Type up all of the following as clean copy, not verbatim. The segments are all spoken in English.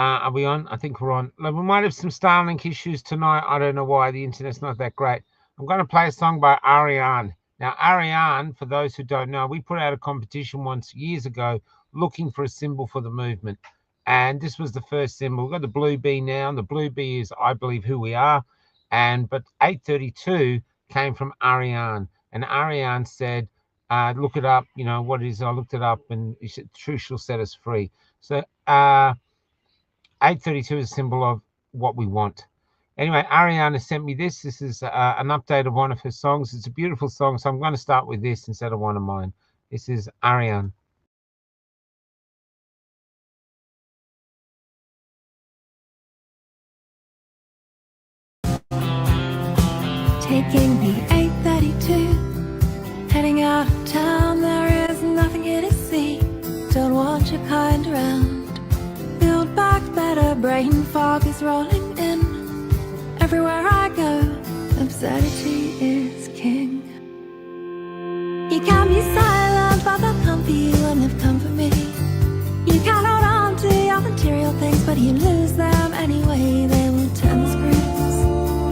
Are we on? I think we're on. Look, we might have some Starlink issues tonight. I don't know why. The internet's not that great. I'm going to play a song by Ariane. Now, Ariane, for those who don't know, we put out a competition once years ago looking for a symbol for the movement. And this was the first symbol. We've got the blue bee now, and the blue bee is, I believe, who we are. But 832 came from Ariane. And Ariane said, look it up, you know, what it is. I looked it up, and he said, truth shall set us free. So 832 is a symbol of what we want. Anyway, Ariana sent me this. This is an update of one of her songs. It's a beautiful song, so I'm going to start with this instead of one of mine. This is Ariane. Taking the 832, heading out of town. There is nothing here to see. Don't want your kind around. Build back better, brain fog is rolling in. Everywhere I go, absurdity is king. You can be silent, but they'll come for you and they've come for me. You can hold on to your material things, but you lose them anyway. They will turn the screws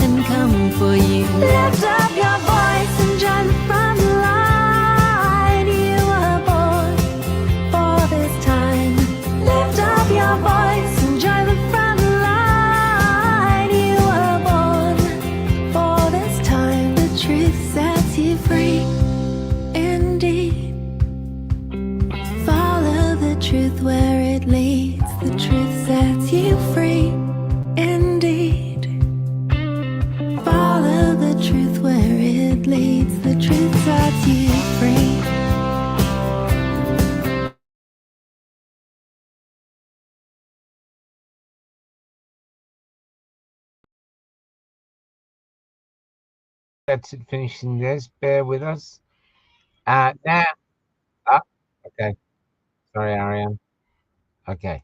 and come for you. Lift up your voice and join the front line. You were born for this time. Lift up your voice and join the front line. You were born for this time. The truth sets you free, indeed. Follow the truth where it leads. The truth sets you free, indeed. Follow the truth where it leads. The truth sets you free. That's it, finishing this. Bear with us. Now, okay. Sorry, Ariane. Okay.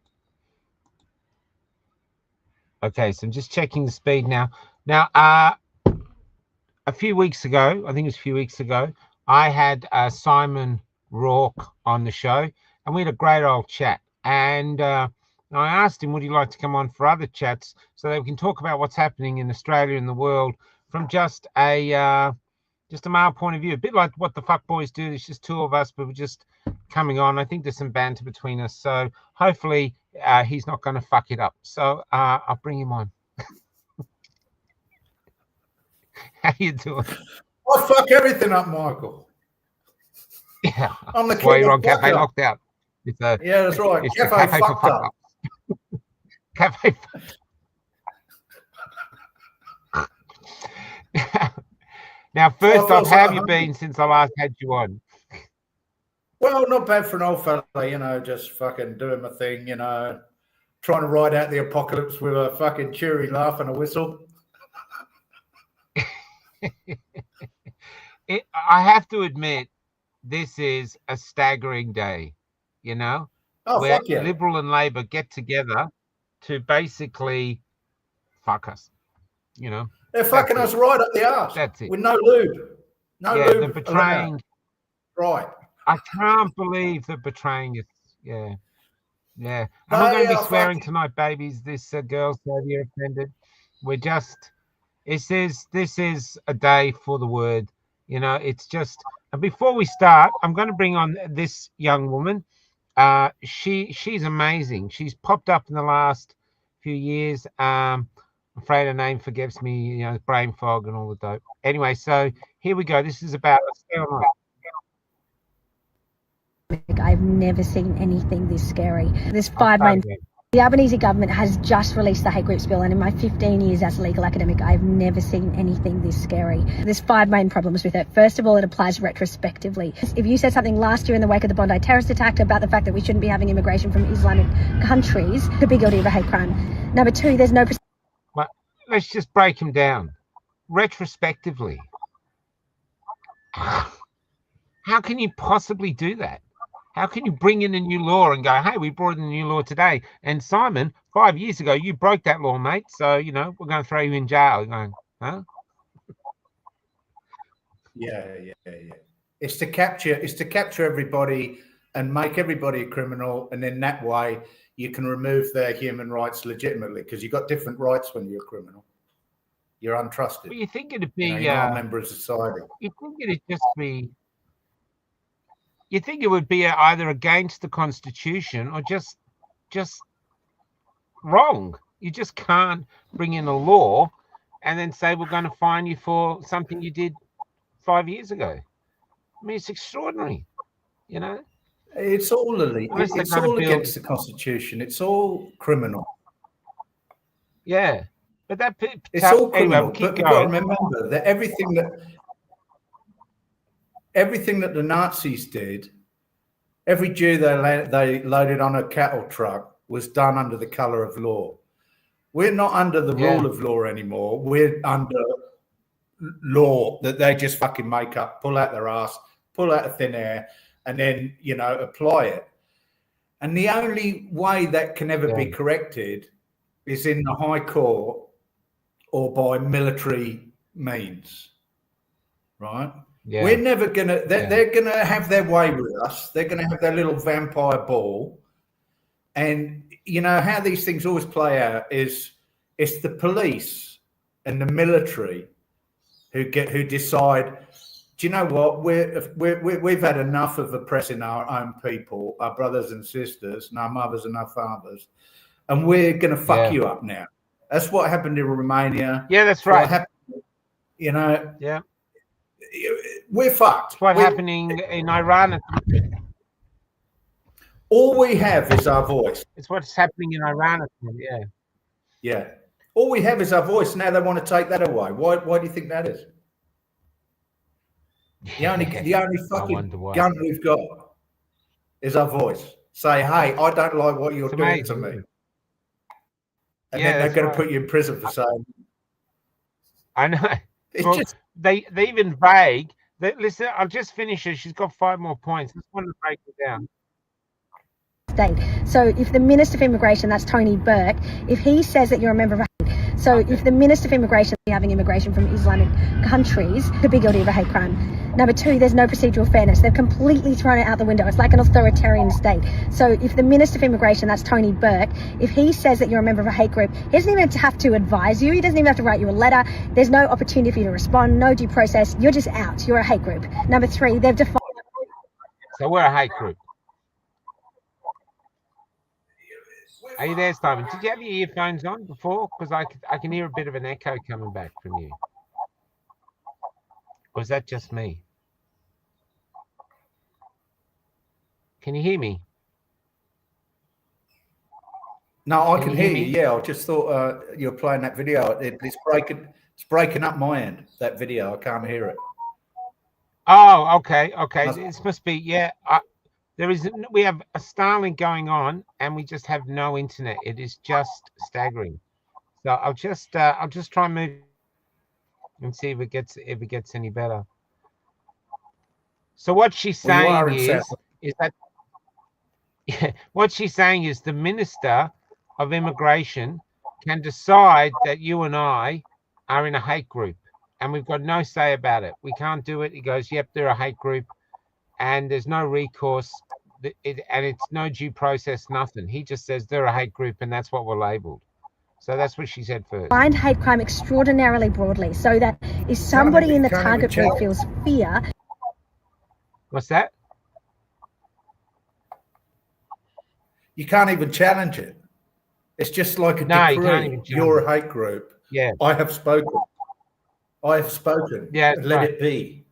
Okay, so I'm just checking the speed now. Now, a few weeks ago, I think it was a few weeks ago, I had Simon Rourke on the show, and we had a great old chat. And I asked him, would he like to come on for other chats so that we can talk about what's happening in Australia and the world from just a male point of view, a bit like what the fuck boys do. It's just two of us, but we're just coming on. I think there's some banter between us, so hopefully he's not going to fuck it up. So I'll bring him on. How you doing? I fuck everything up, Michael. Yeah, I'm the that's why king you're of on Cafe fuck up. Locked Out. Yeah, that's right. It's the Cafe for fucked fuck up. ups. Cafe. Now, first off, how have you been since I last had you on? Well, not bad for an old fella, you know, just fucking doing my thing, you know, trying to ride out the apocalypse with a fucking cheery laugh and a whistle. I have to admit, this is a staggering day, you know, where fuck yeah. Liberal and Labor get together to basically fuck us, you know. They're fucking us right up the arse. That's it. With no lube. No lube. They're betraying. Right. I can't believe they're betraying us. Yeah. Yeah. And we're going to be swearing tonight, babies. This girl said you're offended. We're just, this is a day for the word. You know, it's just, and before we start, I'm going to bring on this young woman. She's amazing. She's popped up in the last few years. I'm afraid her name forgives me, you know, brain fog and all the dope. Anyway, so here we go. This is about I've never seen anything this scary. There's five main. The Albanese government has just released the hate groups bill, and in my 15 years as a legal academic, I've never seen anything this scary. There's five main problems with it. First of all, it applies retrospectively. If you said something last year in the wake of the Bondi terrorist attack about the fact that we shouldn't be having immigration from Islamic countries, could be guilty of a hate crime. Number two, there's no... Well, let's just break them down. Retrospectively. How can you possibly do that? How can you bring in a new law and go, hey, we brought in a new law today? And Simon, 5 years ago, you broke that law, mate. So, you know, we're going to throw you in jail. You're going, huh? Yeah. It's to capture everybody and make everybody a criminal, and then that way you can remove their human rights legitimately, because you've got different rights when you're a criminal. You're untrusted. But you think it'd be you're not a member of society. You think it'd just be. You think it would be either against the Constitution or just wrong. You just can't bring in a law and then say we're going to fine you for something you did 5 years ago. I mean, it's extraordinary, you know. It's all it's all against the Constitution. It's all criminal. Yeah, but it's all criminal. But you've got to remember that everything that the Nazis did, every Jew they loaded on a cattle truck was done under the colour of law. We're not under the rule of law anymore. We're under law that they just fucking make up, pull out their ass, pull out of thin air, and then, you know, apply it. And the only way that can ever be corrected is in the High Court or by military means, right? Yeah. We're never going to, they're going to have their way with us. They're going to have their little vampire ball. And, you know, how these things always play out is it's the police and the military who decide, do you know what, we've had enough of oppressing our own people, our brothers and sisters, and our mothers and our fathers, and we're going to fuck you up now. That's what happened in Romania. Yeah, that's right. You know. Yeah. We're fucked. It's what's happening in Iran. All we have is our voice. It's what's happening in Iran. Yeah. Yeah. All we have is our voice. Now they want to take that away. Why do you think that is? The only fucking gun we've got is our voice. Say, hey, I don't like what you're doing to me. And then they're going to put you in prison for saying. I know. Well, they even vague. Listen, I'll just finish her. She's got 5 more points. I just want to break it down. So if the Minister for Immigration, that's Tony Burke, if he says that you're a member of a hate, so if the Minister for Immigration is having immigration from Islamic countries, could be guilty of a hate crime. Number 2, there's no procedural fairness. They've completely thrown it out the window. It's like an authoritarian state. So if the Minister for Immigration, that's Tony Burke, if he says that you're a member of a hate group, he doesn't even have to advise you. He doesn't even have to write you a letter. There's no opportunity for you to respond, no due process. You're just out. You're a hate group. Number 3, they've defined. So we're a hate group. Are you there, Simon? Did you have your earphones on before? Because I can hear a bit of an echo coming back from you. Or is that just me? Can you hear me? No, I can hear you. Yeah, I just thought you were playing that video. It's breaking up my end, that video. I can't hear it. Oh, okay. This must be, we have a Starlink going on and we just have no internet. It is just staggering. So I'll just try and move and see if it gets any better. So what she's saying is that what she's saying is the Minister of Immigration can decide that you and I are in a hate group and we've got no say about it. We can't do it. He goes, yep, they're a hate group and there's no recourse and it's no due process, nothing. He just says they're a hate group and that's what we're labeled. So that's what she said first. Find hate crime extraordinarily broadly so that if somebody in the target group feels fear. What's that? You can't even challenge it. It's just like a decree. You're a hate group. Yeah. I have spoken. Yeah. Let it be.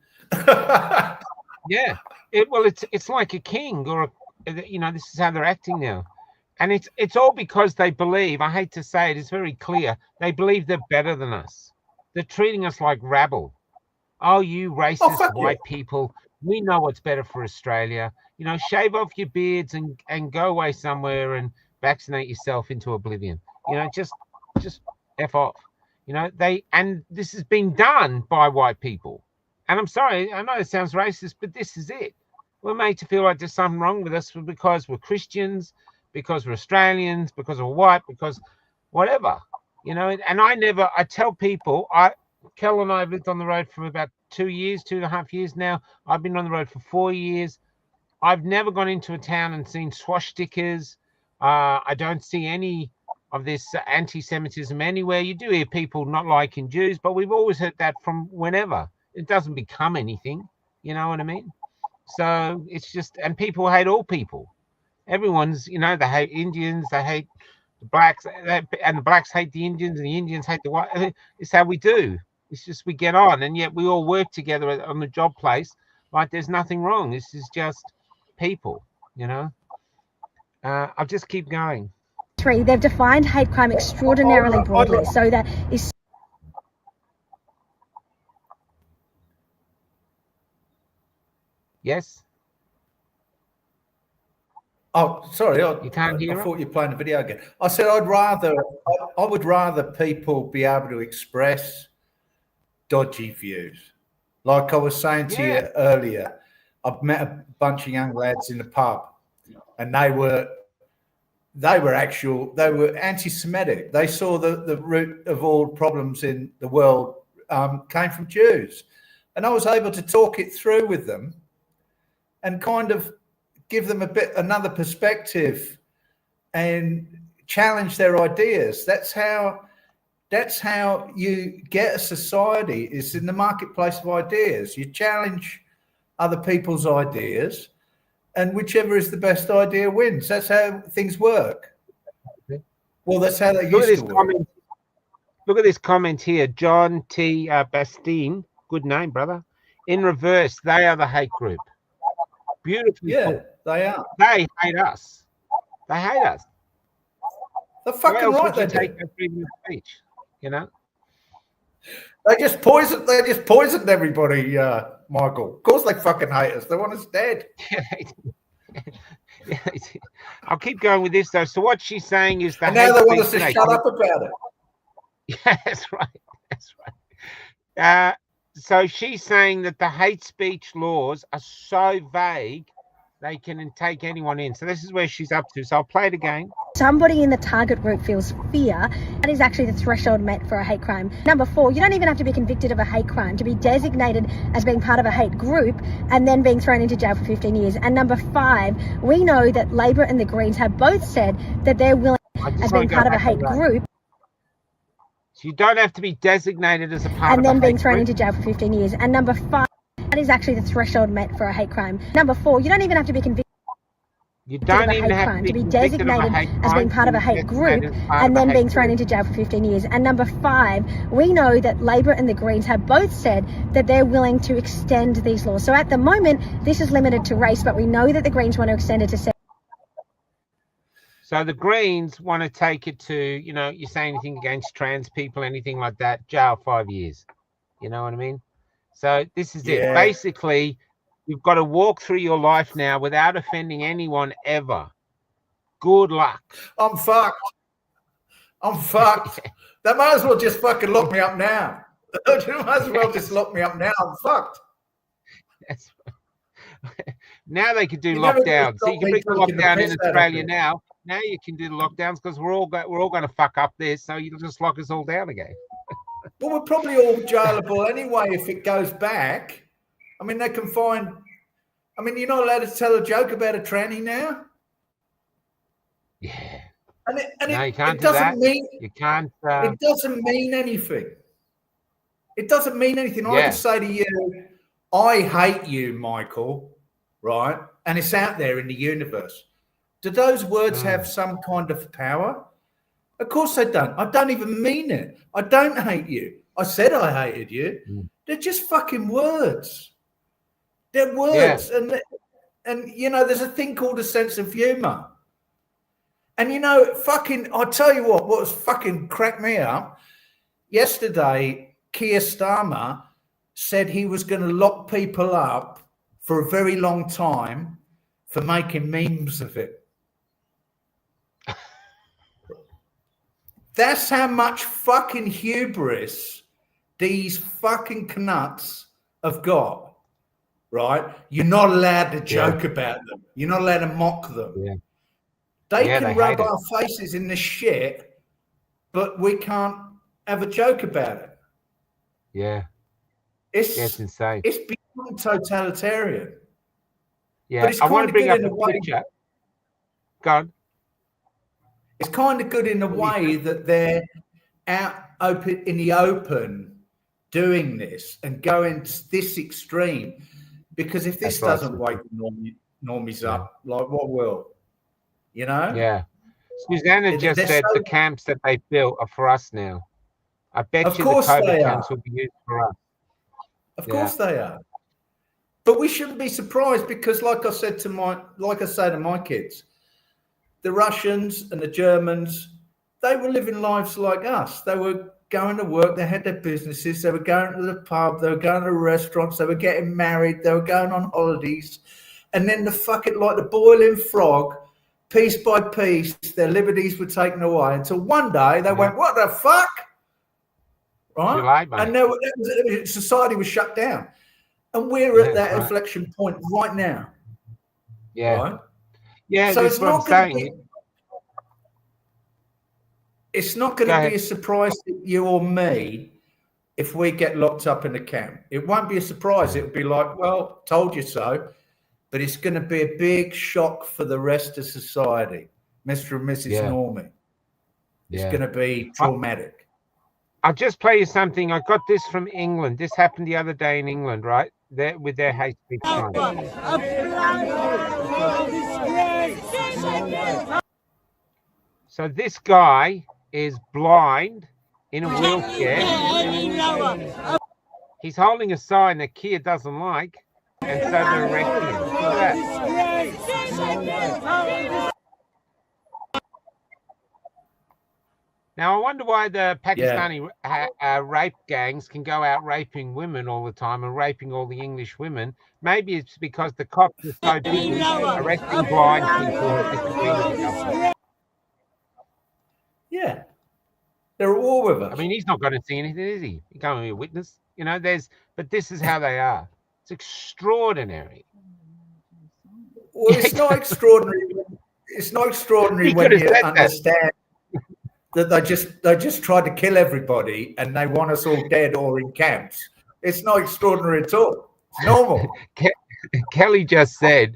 Yeah. It's like a king or this is how they're acting now. And it's all because they believe, I hate to say it, it's very clear, they believe they're better than us. They're treating us like rabble. Oh, you racist white people, we know what's better for Australia. Shave off your beards and go away somewhere and vaccinate yourself into oblivion. Just F off. And this has been done by white people. And I'm sorry, I know it sounds racist, but this is it. We're made to feel like there's something wrong with us because we're Christians, because we're Australians, because we're white, because whatever, and I tell people, Kel and I have lived on the road for about 2.5 years now. I've been on the road for 4 years. I've never gone into a town and seen swastikas. I don't see any of this anti-Semitism anywhere. You do hear people not liking Jews, but we've always heard that from whenever. It doesn't become anything. You know what I mean? So it's just, and people hate all people. Everyone's, you know, they hate Indians, they hate the blacks, and the blacks hate the Indians, and the Indians hate the white. It's how we do. It's just we get on, and yet we all work together on the job place. Like there's nothing wrong. This is just people, you know. I'll just keep going. 3, they've defined hate crime extraordinarily broadly, so that is. Yes. Oh, sorry. You can't hear I thought you were playing the video again. I said I would rather people be able to express dodgy views. Like I was saying to you earlier, I've met a bunch of young lads in the pub, and they were anti-Semitic. They saw the root of all problems in the world came from Jews, and I was able to talk it through with them and kind of give them another perspective and challenge their ideas. That's how you get a society, is in the marketplace of ideas. You challenge other people's ideas, and whichever is the best idea wins. That's how things work. Well, that's how they used to work. Look at this comment here. John T. Bastine, good name, brother. In reverse, they are the hate group. Beautiful. Yeah, they are. They hate us. They hate us. They're fucking right. They take their freedom of speech. You know, they just poisoned everybody, Michael. Of course, they fucking hate us. They want us dead. I'll keep going with this though. So what she's saying is that now they want us to shut up about it. Yeah, that's right. That's right. So she's saying that the hate speech laws are so vague they can take anyone in. So this is where she's up to. So I'll play it again. Somebody in the target group feels fear. That is actually the threshold met for a hate crime. Number 4, you don't even have to be convicted of a hate crime to be designated as being part of a hate group and then being thrown into jail for 15 years. And number 5, we know that Labor and the Greens have both said that they're willing as being part of a hate group. So you don't have to be designated as a part and of a hate group. And then being thrown into jail for 15 years. And number 5, that is actually the threshold met for a hate crime. Number 4, you don't even have to be convicted. You don't even have to be designated as being part of a hate group and then being thrown into jail for 15 years. And number 5, we know that Labor and the Greens have both said that they're willing to extend these laws. So at the moment, this is limited to race, but we know that the Greens want to extend it to sex. So the Greens want to take it to, you know, you say anything against trans people, anything like that, jail 5 years. You know what I mean? So this is it. Basically, you've got to walk through your life now without offending anyone ever. Good luck. I'm fucked. They might as well just fucking lock me up now. They might as well just lock me up now. I'm fucked. That's now they could do lockdowns. So you can bring the lockdown in Australia now. Now you can do the lockdowns because we're all going to fuck up this. So you'll just lock us all down again. Well, we're probably all jailable anyway if it goes back. I mean, they can find. I mean, you're not allowed to tell a joke about a tranny now. Yeah. And you can't it doesn't mean you can't. It doesn't mean anything. It doesn't mean anything. I can say to you, I hate you, Michael, right? And it's out there in the universe. Do those words have some kind of power? Of course they don't. I don't even mean it. I don't hate you. I said I hated you. They're just fucking words. They're words. Yeah. And you know, there's a thing called a sense of humor. And you know, I'll tell you what's fucking cracked me up. Yesterday, Keir Starmer said he was going to lock people up for a very long time for making memes of it. That's how much fucking hubris these fucking knuts have got, right? You're not allowed to joke about them. You're not allowed to mock them. Yeah. They can rub our faces in the shit, but we can't have a joke about it. Yeah. It's insane. It's beyond totalitarian. Yeah, it's I want to kinda bring good up in a a way. picture. Go on. It's kind of good in a way that they're out open in the open doing this and going to this extreme, because if this That's right, doesn't wake normies Yeah. up, like what will? You know? Yeah. Susanna just They're said so- the camps that they built are for us now. I bet Of you the course COVID they camps are. will be used for us. Of Yeah. course they are. But we shouldn't be surprised, because like I say to my kids, the Russians and the Germans, they were living lives like us. They were going to work, they had their businesses, they were going to the pub, they were going to restaurants, they were getting married, they were going on holidays. And then like the boiling frog, piece by piece, their liberties were taken away until one day they went, what the fuck? Right? Too late, mate. And society was shut down. And we're at that right. inflection point right now. Yeah. Right? Yeah, So that's it's what I'm not going to saying. be. It's not going to be a surprise to you or me if we get locked up in a camp. It won't be a surprise. It'll be like, well, told you so. But it's going to be a big shock for the rest of society, Mr. and Mrs. Normie. It's going to be traumatic. I'll just play you something. I got this from England. This happened the other day in England, right? With their hate speech sign. So this guy is blind in a wheelchair. He's holding a sign that Kia doesn't like, and so they're erecting him. Look at that. Now, I wonder why the Pakistani rape gangs can go out raping women all the time and raping all the English women. Maybe it's because the cops are so busy arresting blind people who disagree with the government. Yeah. They're at war with us. I mean, he's not going to see anything, is he? He can't be a witness. You know, but this is how they are. It's extraordinary. Well, it's not extraordinary. It's not extraordinary when you understand that they just tried to kill everybody and they want us all dead or in camps. It's not extraordinary at all. It's normal. Kelly just said,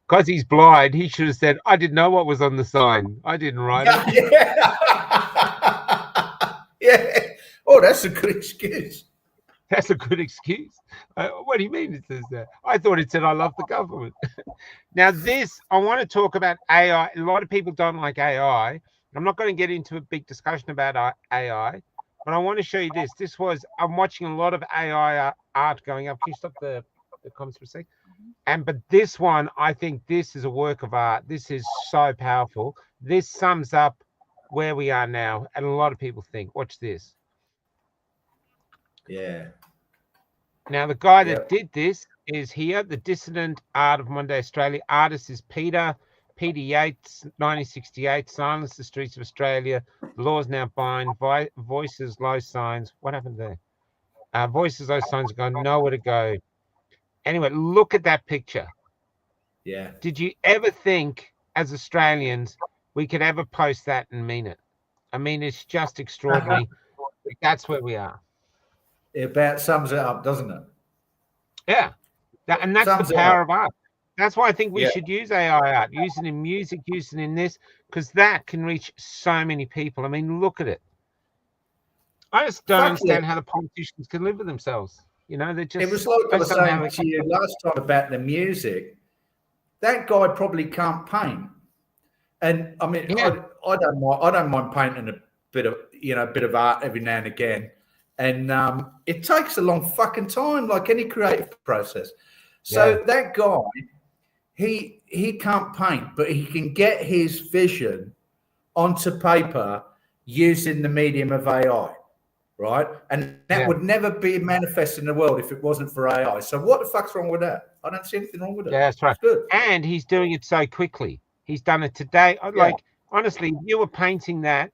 because he's blind, he should have said, I didn't know what was on the sign. I didn't write it. Yeah. Oh, that's a good excuse. That's a good excuse. What do you mean it says that? I thought it said, I love the government. Now, I want to talk about AI. A lot of people don't like AI. I'm not going to get into a big discussion about AI, but I want to show you this. I'm watching a lot of AI art going up. Can you stop the comments for a sec? But this one, I think this is a work of art. This is so powerful. This sums up where we are now, and a lot of people think. Watch this. Yeah. Now, the guy that did this is here, the Dissident Art of Monday Australia. Artist is Peter Yates, 1968. Silence the Streets of Australia. The laws now bind. Voices, low signs. What happened there? Voices, low signs are going nowhere to go. Anyway, look at that picture. Yeah. Did you ever think, as Australians, we could ever post that and mean it? I mean, it's just extraordinary. That's where we are. It about sums it up, doesn't it? Yeah. And that's the power of art. That's why I think we should use AI art, use it in music, use it in this, because that can reach so many people. I mean, look at it. I just don't understand how the politicians can live with themselves. You know, they're just. It was like I was saying to you last time about the music. That guy probably can't paint, and I mean, I don't mind painting a bit of art every now and again, and it takes a long fucking time, like any creative process. So that guy, he can't paint, but he can get his vision onto paper using the medium of AI. Right, and that would never be manifest in the world if it wasn't for AI. So what the fuck's wrong with that? I don't see anything wrong with it. Yeah, that's right. It's good. And he's doing it so quickly. He's done it today. Like, honestly, if you were painting that,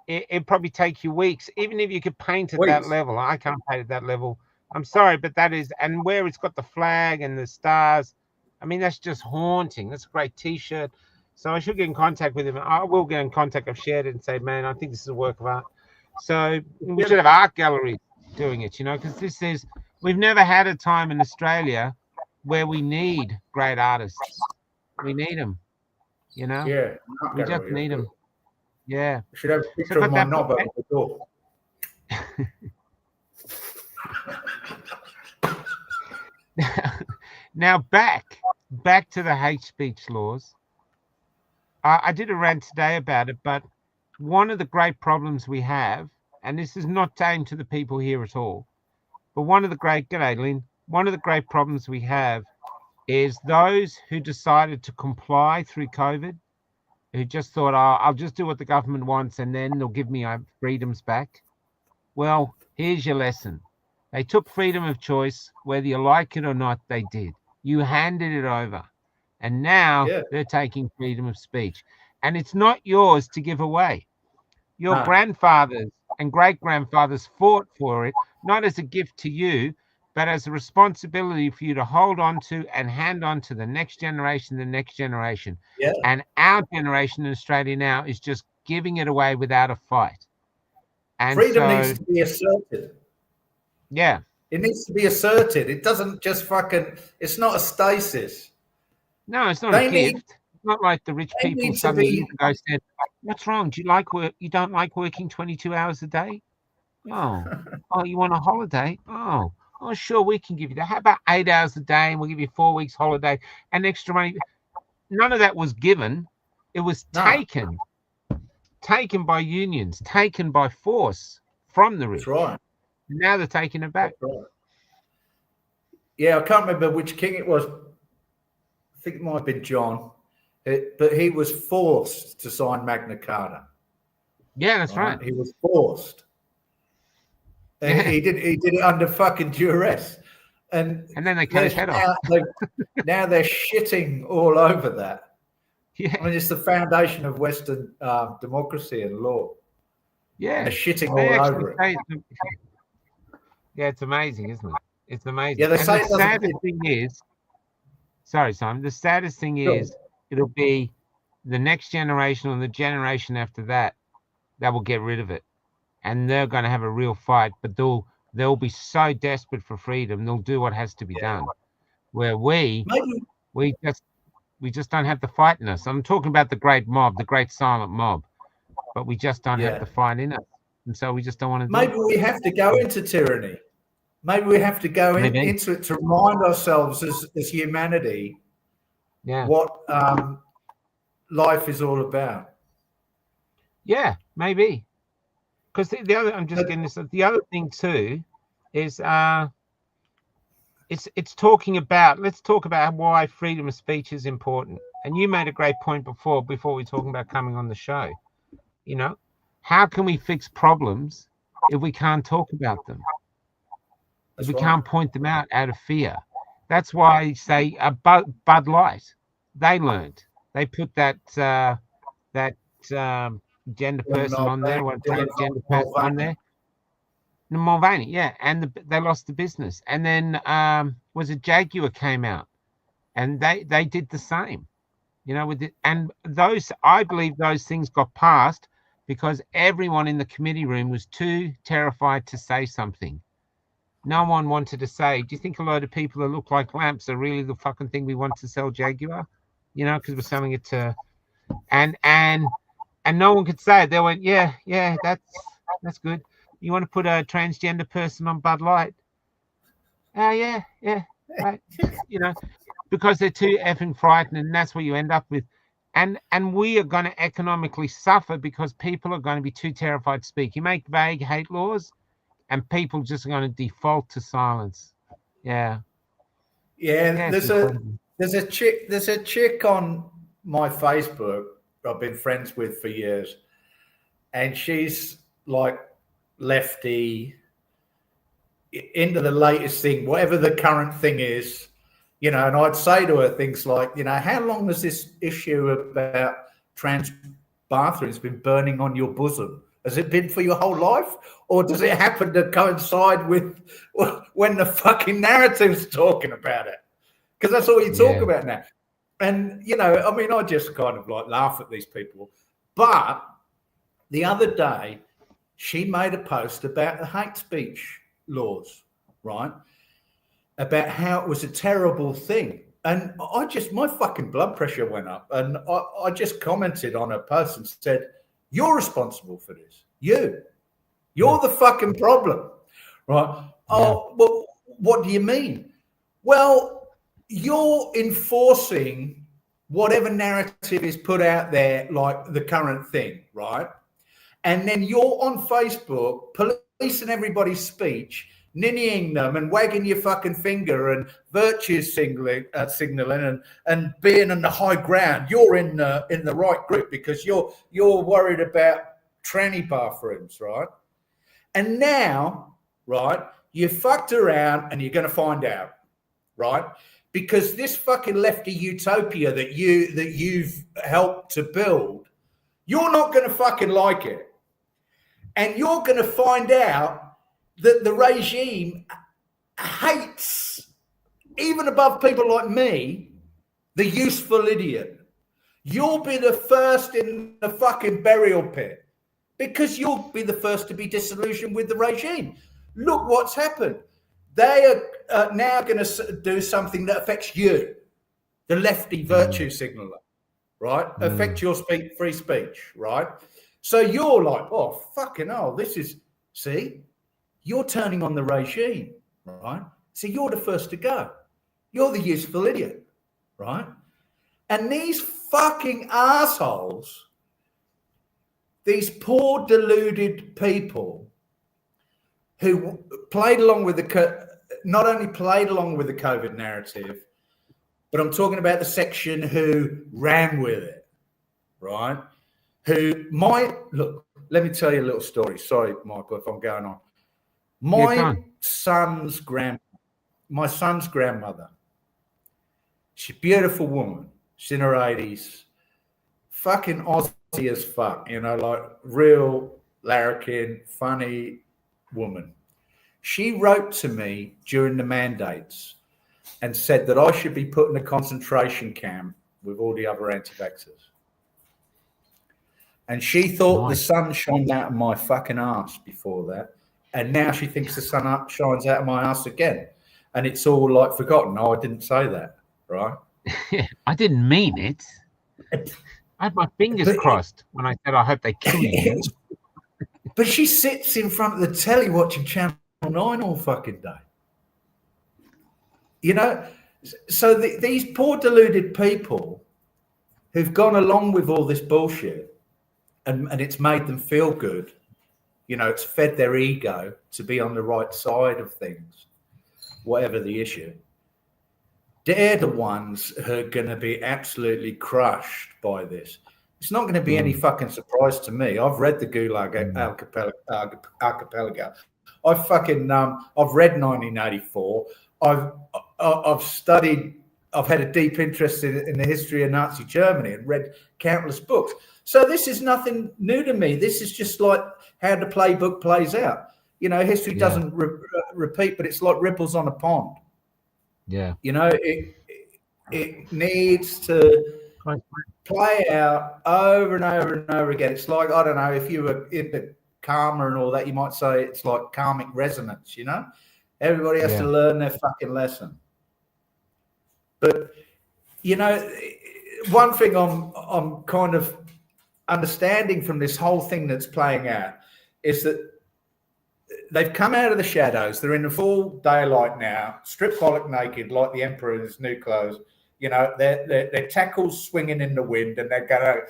it'd probably take you weeks. Even if you could paint at that level, I can't paint at that level. I'm sorry, but that is, and where it's got the flag and the stars, I mean, that's just haunting. That's a great T-shirt. So I should get in contact with him. I will get in contact. I've shared it and say, man, I think this is a work of art. So we should have art galleries doing it, you know, because we've never had a time in Australia where we need great artists. We need them, you know. Yeah. We just need them. Yeah. I should have a picture of my knob over the door. Now back to the hate speech laws. I did a rant today about it, but one of the great problems we have, and this is not aimed to the people here at all, but one of the great problems we have is those who decided to comply through COVID, who just thought, oh, I'll just do what the government wants and then they'll give me my freedoms back. Well, here's your lesson. They took freedom of choice, whether you like it or not, they did. You handed it over. And now they're taking freedom of speech. And it's not yours to give away. Your grandfathers and great-grandfathers fought for it, not as a gift to you, but as a responsibility for you to hold on to and hand on to the next generation. Yeah. And our generation in Australia now is just giving it away without a fight. And freedom needs to be asserted. Yeah. It needs to be asserted. It doesn't just fucking, it's not a stasis. No, it's not a gift. It's not like the rich people suddenly go said, what's wrong? Do you like work? You don't like working 22 hours a day? Oh, you want a holiday? Oh, sure, we can give you that. How about 8 hours a day and we'll give you 4 weeks holiday and extra money? None of that was given. It was taken by unions, taken by force from the rich. That's right. Now they're taking it back. Right. Yeah, I can't remember which king it was. I think it might have been John, but he was forced to sign Magna Carta. Yeah, that's right. He was forced. And he did it under fucking duress. And then they cut his head off. Now they're shitting all over that. Yeah. I mean, it's the foundation of Western democracy and law. Yeah. And they're shitting all over it. Yeah, it's amazing, isn't it? It's amazing. Yeah, the saddest thing is, sorry, Simon, the saddest thing is it'll be the next generation or the generation after that will get rid of it. And they're going to have a real fight, but they'll be so desperate for freedom, they'll do what has to be done. Where we just don't have the fight in us. I'm talking about the great mob, the great silent mob, but we just don't have the fight in us. And so we just don't want to do Maybe we have to go into tyranny. Maybe we have to go into it to remind ourselves as humanity what life is all about. Yeah, maybe. Because the other, I'm just getting this. The other thing too is it's talking about. Let's talk about why freedom of speech is important. And you made a great point before we were talking about coming on the show. You know, how can we fix problems if we can't talk about them? If we can't point them out of fear. That's why, say, Bud Light, they learned. They put that gender person on there, transgender person on there. Mulvaney, yeah, and they lost the business. And then was it Jaguar came out, and they did the same, you know. And those, I believe, those things got passed because everyone in the committee room was too terrified to say something. No one wanted to say, do you think a load of people that look like lamps are really the fucking thing we want to sell Jaguar? You know, because we're selling it to, and no one could say it. They went, yeah, that's good. You want to put a transgender person on Bud Light? Oh, yeah, right. You know, because they're too effing frightened, and that's what you end up with. And we are going to economically suffer because people are going to be too terrified to speak. You make vague hate laws, and people just are going to default to silence. Yeah. There's a chick on my Facebook I've been friends with for years, and she's like lefty, into the latest thing, whatever the current thing is, you know. And I'd say to her things like, you know, how long has this issue about trans bathrooms been burning on your bosom? Has it been for your whole life, or does it happen to coincide with when the fucking narrative's talking about it? Because that's all you talk about now. And, you know, I mean, I just kind of like laugh at these people. But the other day, she made a post about the hate speech laws, right? about how it was a terrible thing. And my fucking blood pressure went up. And I just commented on a post and said, you're responsible for this. You're the fucking problem. Right? Yeah. Oh, well, what do you mean? Well, you're enforcing whatever narrative is put out there, like the current thing, right? And then you're on Facebook policing everybody's speech, ninnying them and wagging your fucking finger and virtue signaling and being on the high ground. You're in the right group because you're worried about tranny bathrooms, right? And now, right, you fucked around and you're going to find out, right? Because this fucking lefty utopia that you've helped to build, you're not going to fucking like it. And you're going to find out that the regime hates, even above people like me, the useful idiot. You'll be the first in the fucking burial pit because you'll be the first to be disillusioned with the regime. Look what's happened. They are now going to do something that affects you, the lefty virtue signaler, right? Affect your free speech, right? So you're like, oh, fucking hell, see, you're turning on the regime, right? So you're the first to go. You're the useful idiot, right? And these fucking assholes, these poor deluded people who played along with not only played along with the COVID narrative, but I'm talking about the section who ran with it, right? Look, let me tell you a little story. Sorry, Michael, if I'm going on. My son's grandmother, she's a beautiful woman. She's in her 80s, fucking Aussie as fuck, like real larrikin, funny woman. She wrote to me during the mandates and said that I should be put in a concentration camp with all the other anti-vaxxers. And she thought the sun shone out of my fucking ass before that. And now she thinks the sun shines out of my ass again. And it's all like forgotten. No, I didn't say that, right? I didn't mean it. I had my fingers crossed when I said, I hope they kill you. But she sits in front of the telly watching Channel 9 all fucking day. So these poor deluded people who've gone along with all this bullshit and it's made them feel good, it's fed their ego to be on the right side of things, whatever the issue. They're the ones who are going to be absolutely crushed by this. It's not going to be any fucking surprise to me. I've read the Gulag Archipelago. I've read 1984. I've studied. I've had a deep interest in the history of Nazi Germany and read countless books. So this is nothing new to me. This is just like how the playbook plays out. History doesn't repeat, but it's like ripples on a pond. Yeah. It needs to play out over and over and over again. It's like, I don't know, if you were into karma and all that, you might say it's like karmic resonance, Everybody has to learn their fucking lesson. But, one thing I'm kind of understanding from this whole thing that's playing out is that they've come out of the shadows. They're in the full daylight now, stripped bollock naked like the emperor in his new clothes. Their tackles swinging in the wind, and they're going,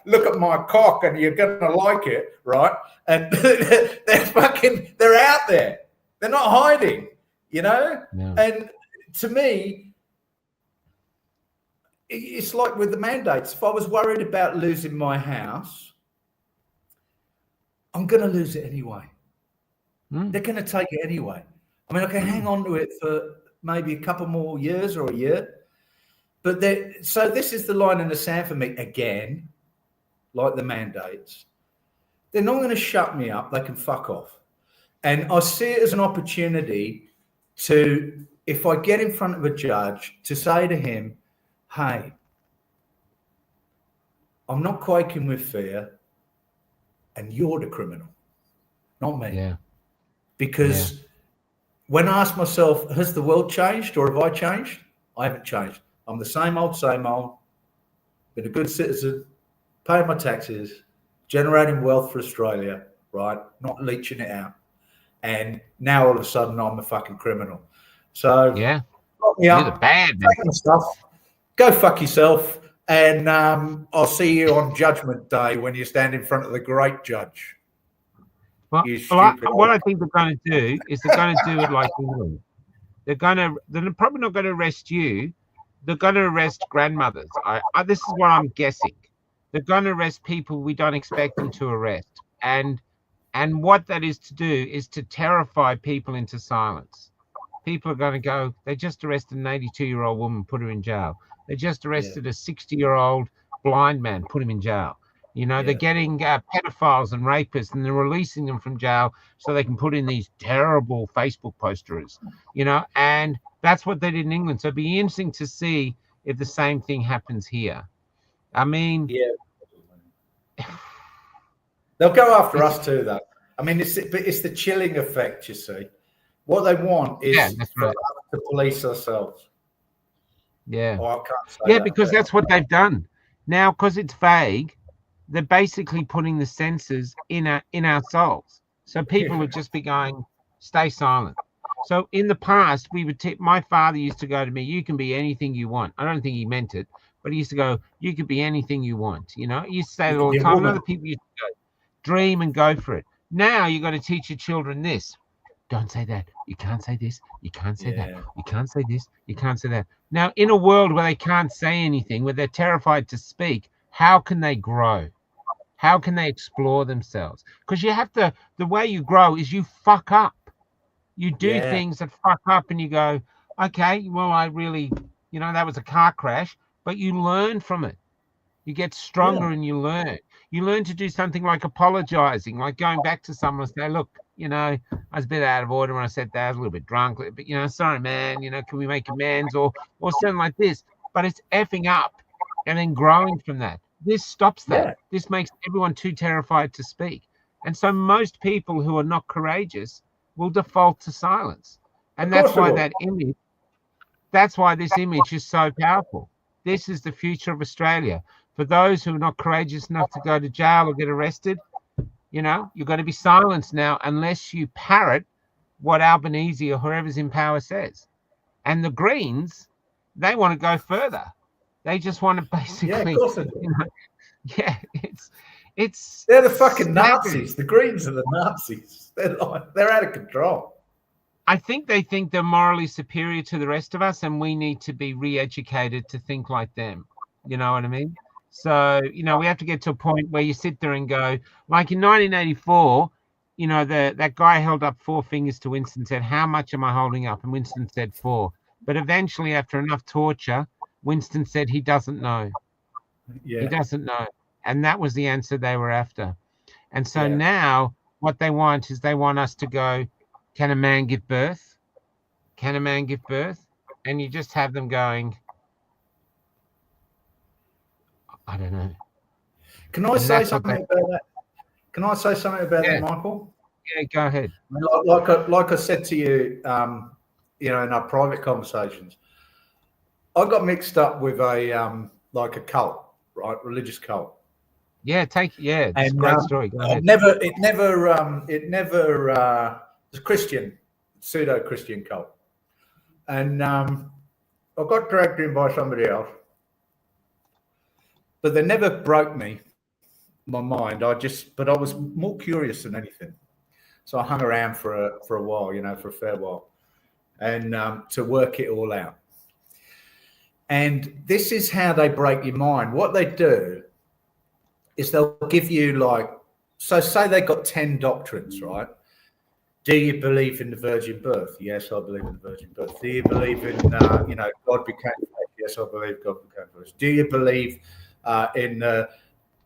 look at my cock, and you're gonna like it, right? And they're out there. They're not hiding, No. And to me, it's like with the mandates. If I was worried about losing my house, I'm going to lose it anyway. They're going to take it anyway. I mean, I can hang on to it for maybe a couple more years or a year. But so this is the line in the sand for me again, like the mandates. They're not going to shut me up. They can fuck off. And I see it as an opportunity to, if I get in front of a judge, to say to him, hey, I'm not quaking with fear, and you're the criminal, not me. Yeah. Because when I ask myself, has the world changed or have I changed? I haven't changed. I'm the same old, been a good citizen, paying my taxes, generating wealth for Australia, right? Not leeching it out. And now all of a sudden I'm a fucking criminal. So Yeah. lock me You're up, the bad man. take my stuff, go fuck yourself, and I'll see you on Judgment Day when you stand in front of the great judge. Well, what I think they're going to do is they're going to do it like England. They're probably not going to arrest you. They're going to arrest grandmothers. This is what I'm guessing. They're going to arrest people we don't expect them to arrest. And what that is to do is to terrify people into silence. People are going to go, they just arrested an 82-year-old woman, put her in jail. They just arrested a 60-year-old blind man, put him in jail. You know, they're getting pedophiles and rapists, and they're releasing them from jail so they can put in these terrible Facebook posters, you know, and that's what they did in England. So it'd be interesting to see if the same thing happens here. I mean, they'll go after us too, though. I mean, it's the chilling effect, you see. What they want is for us to police ourselves. Yeah. Oh, I can't say that, because that's what they've done. Now, because it's vague, they're basically putting the censors in our souls. So people would just be going, stay silent. So in the past, we would my father used to go to me, you can be anything you want. I don't think he meant it, but he used to go, you could be anything you want. You know, he used to say it all the time. And other people used to go, dream and go for it. Now you got to teach your children this. Don't say that. You can't say this. You can't say that. You can't say this. You can't say that. Now, in a world where they can't say anything, where they're terrified to speak, how can they grow? How can they explore themselves? Because you have to, the way you grow is you fuck up. You do things that fuck up and you go, okay, well, I really, you know, that was a car crash, but you learn from it. You get stronger and you learn. You learn to do something like apologizing, like going back to someone and say, look, you know, I was a bit out of order when I said that, I was a little bit drunk, but, you know, sorry, man, you know, can we make amends or something like this? But it's effing up and then growing from that. This stops that. Yeah. This makes everyone too terrified to speak. And so most people who are not courageous will default to silence. And that's why that's why this image is so powerful. This is the future of Australia. For those who are not courageous enough to go to jail or get arrested, you know, you're going to be silenced now unless you parrot what Albanese or whoever's in power says. And the Greens, they want to go further. They just want to basically, it's they're the fucking Nazis. The Greens are the Nazis. They're out of control. I think they think they're morally superior to the rest of us, and we need to be re-educated to think like them. You know what I mean? So, you know, we have to get to a point where you sit there and go, like in 1984, you know, that guy held up 4 fingers to Winston, said, how much am I holding up? And Winston said 4. But eventually, after enough torture, Winston said he doesn't know. Yeah. He doesn't know. And that was the answer they were after. And so now what they want is they want us to go, can a man give birth? Can a man give birth? And you just have them going, I don't know. Can I say something about that? Can I say something about that, Michael? Yeah, go ahead. Like I said to you, you know, in our private conversations, I got mixed up with a like a cult, right? Religious cult. Yeah, it's a great story. Go ahead. It never it's a Christian, pseudo-Christian cult. And I got dragged in by somebody else. But they never broke my mind. But I was more curious than anything. So I hung around for a while, you know, for a fair while, and to work it all out. And this is how they break your mind. What they do is they'll give you so say they got 10 doctrines, right? Do you believe in the virgin birth? Yes, I believe in the virgin birth. Do you believe in, you know, God became flesh? Yes, I believe God became flesh. Do you believe in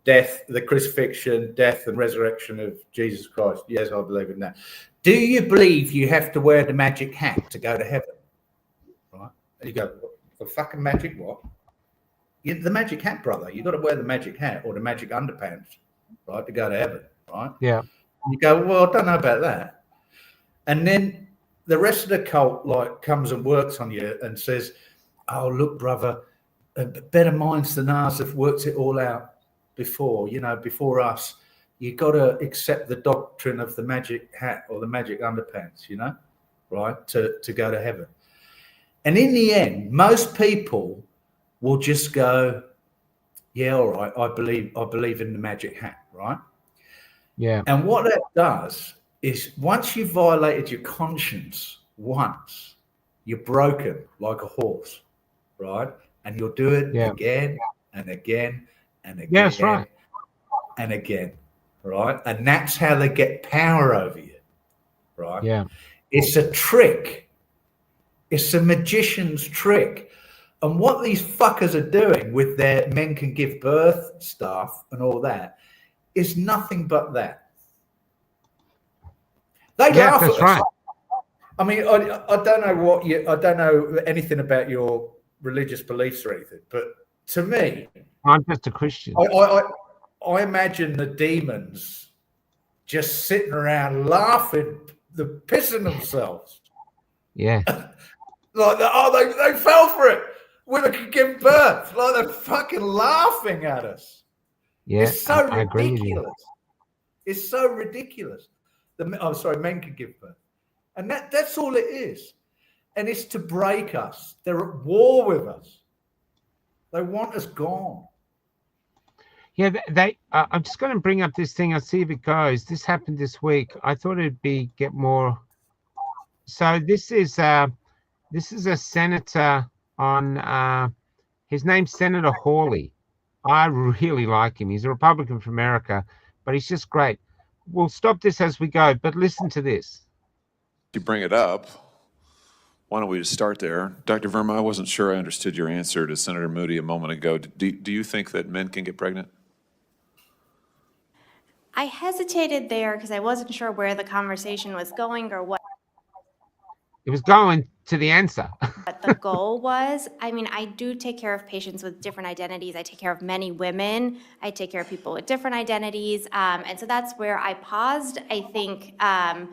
death, the crucifixion, death and resurrection of Jesus Christ? Yes, I believe in that. Do you believe you have to wear the magic hat to go to heaven? Right? And you go, the fucking magic what? The magic hat, brother. You got to wear the magic hat or the magic underpants, right, to go to heaven, right? Yeah. And you go, well, I don't know about that. And then the rest of the cult like comes and works on you and says, "Oh, look, brother, better minds than ours have worked it all out before. Before us. You got to accept the doctrine of the magic hat or the magic underpants. Right, to go to heaven." And in the end, most people will just go, "Yeah, all right, I believe in the magic hat," right? Yeah. And what that does is once you've violated your conscience once, you're broken like a horse, right? And you'll do it again and again and again. Yeah, that's right. And again, right? And that's how they get power over you, right? Yeah. It's a trick. It's a magician's trick. And what these fuckers are doing with their men can give birth stuff and all that is nothing but that. They laugh that's at us. right. I mean, I don't know I don't know anything about your religious beliefs or anything, but to me, I'm just a Christian. I imagine the demons just sitting around laughing, pissing themselves. Yeah. Like, they fell for it. Women can give birth. Like, they're fucking laughing at us. Yeah, It's so I agree with you. ridiculous. It's so ridiculous. Men can give birth. And that's all it is. And it's to break us. They're at war with us. They want us gone. Yeah, I'm just going to bring up this thing. I'll see if it goes. This happened this week. I thought it'd get more. So this is a senator on. His name's Senator Hawley. I really like him. He's a Republican from America, but he's just great. We'll stop this as we go, but listen to this. You bring it up. Why don't we just start there? Dr. Verma, I wasn't sure I understood your answer to Senator Moody a moment ago. Do you think that men can get pregnant? I hesitated there because I wasn't sure where the conversation was going or what It was going to the answer. the goal was. I mean, I do take care of patients with different identities. I take care of many women. I take care of people with different identities. And so that's where I paused. I think, I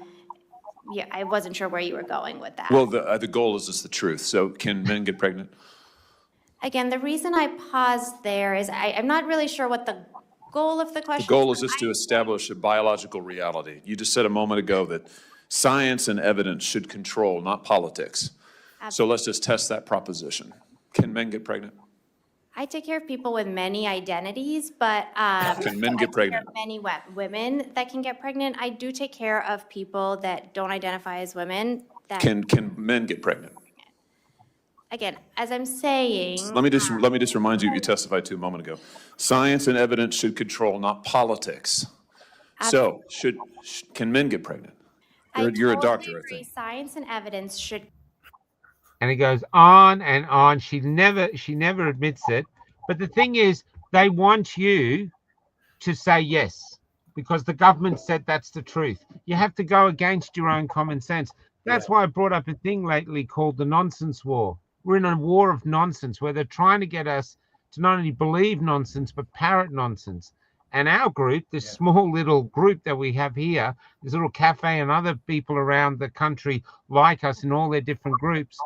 wasn't sure where you were going with that. Well, the goal is just the truth. So can men get pregnant? Again, the reason I paused there is I'm not really sure what the goal of the question The goal is just to establish a biological reality. You just said a moment ago that science and evidence should control, not politics. So let's just test that proposition. Can men get pregnant? I take care of people with many identities, but Can men get pregnant? there are many women that can get pregnant. I do take care of people that don't identify as women. That Can men get pregnant? again, as I'm saying, Let me just remind you, you testified to a moment ago. Science and evidence should control, not politics. So can men get pregnant? You're a totally doctor, I agree. think. Science and evidence should. And it goes on and on. She never admits it. But the thing is, they want you to say yes because the government said that's the truth. You have to go against your own common sense. That's why I brought up a thing lately called the nonsense war. We're in a war of nonsense where they're trying to get us to not only believe nonsense, but parrot nonsense. And our group, this small little group that we have here, this little cafe and other people around the country like us in all their different groups,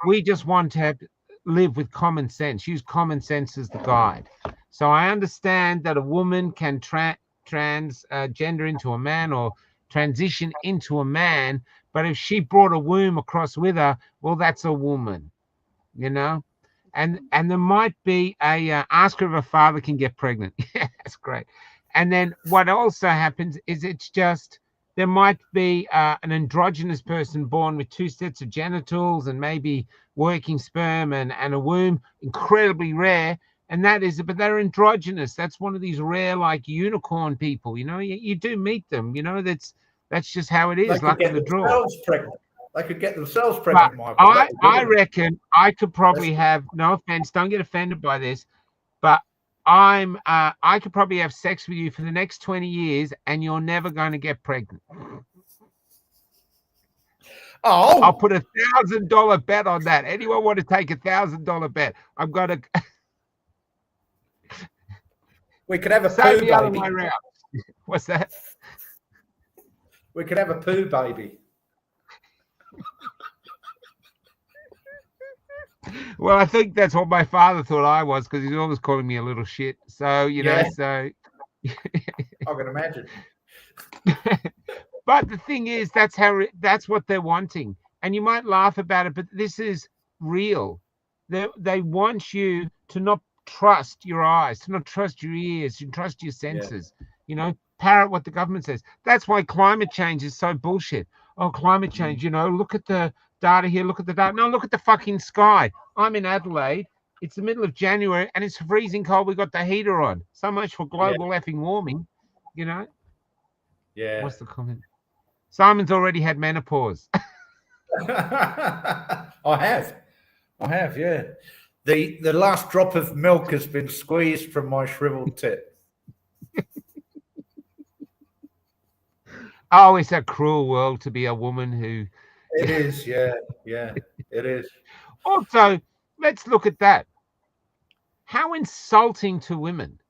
we just want to live with common sense, use common sense as the guide. So I understand that a woman can transgender into a man or transition into a man, but if she brought a womb across with her, well, that's a woman, And there might be ask her if her father can get pregnant. Yeah, that's great. And then what also happens is there might be an androgynous person born with two sets of genitals and maybe working sperm and a womb, incredibly rare. And but they're androgynous. That's one of these rare, like unicorn people. You do meet them. That's just how it is. Luck of the draw. They could get themselves pregnant, Michael. I reckon I could probably have, no offense, don't get offended by this, but I could probably have sex with you for the next 20 years and you're never going to get pregnant. Oh, I'll put $1,000 bet on that. Anyone want to take $1,000 bet? I'm going to. We could have a say poo the other baby. way around. What's that? We could have a poo baby. Well, I think that's what my father thought I was, because he's always calling me a little shit. So, you know, Yeah. so. I can imagine. But the thing is, that's what they're wanting. And you might laugh about it, but this is real. They want you to not trust your eyes, to not trust your ears, to trust your senses. You know, parrot what the government says. That's why climate change is so bullshit. Oh, climate change, you know, look at the data here, look at the data. No, look at the fucking sky. I'm in Adelaide. It's the middle of January and it's freezing cold. We got the heater on. So much for global effing warming, you know? Yeah. What's the comment? Simon's already had menopause. I have, yeah. The last drop of milk has been squeezed from my shriveled tip. Oh, it's a cruel world to be a woman who. It is, yeah, it is. Also, let's look at that. How insulting to women.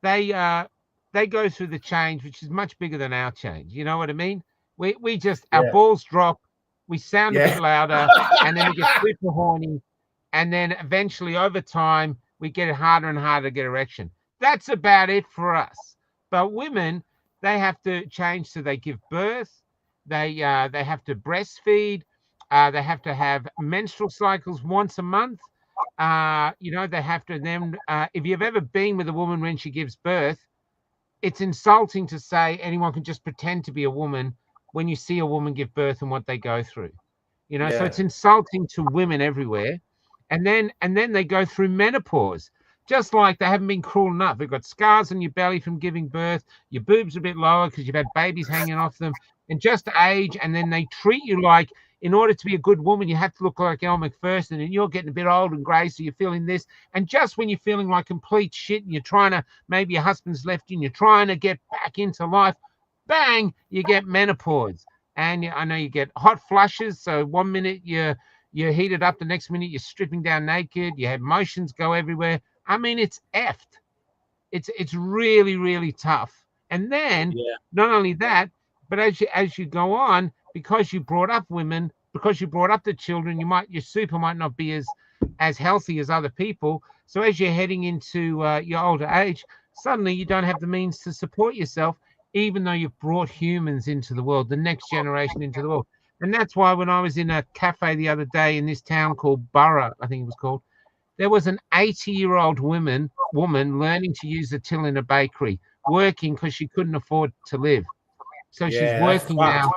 They go through the change, which is much bigger than our change. You know what I mean? We just, our balls drop, we sound a bit louder, and then we get super horny, and then eventually over time we get it harder and harder to get erection. That's about it for us. But women, they have to change, so they give birth, they have to breastfeed, they have to have menstrual cycles once a month. You know, they have to then, if you've ever been with a woman when she gives birth, it's insulting to say anyone can just pretend to be a woman when you see a woman give birth and what they go through. You know, so it's insulting to women everywhere. And then they go through menopause, just like they haven't been cruel enough. They've got scars on your belly from giving birth, your boobs are a bit lower because you've had babies hanging off them, and just age. And then they treat you like, in order to be a good woman, you have to look like Elle Macpherson, and you're getting a bit old and grey, so you're feeling this. And just when you're feeling like complete shit and you're trying to, maybe your husband's left you and you're trying to get back into life, bang, you get menopause. And I know you get hot flushes. So 1 minute you're heated up, the next minute you're stripping down naked. You have motions go everywhere. I mean, it's effed. It's really, really tough. And then not only that, but as you go on, because you brought up women, because you brought up the children, your super might not be as healthy as other people. So as you're heading into your older age, suddenly you don't have the means to support yourself, even though you've brought humans into the world, the next generation into the world. And that's why when I was in a cafe the other day in this town called Borough, I think it was called, there was an 80-year-old woman learning to use the till in a bakery, working because she couldn't afford to live. So she's working now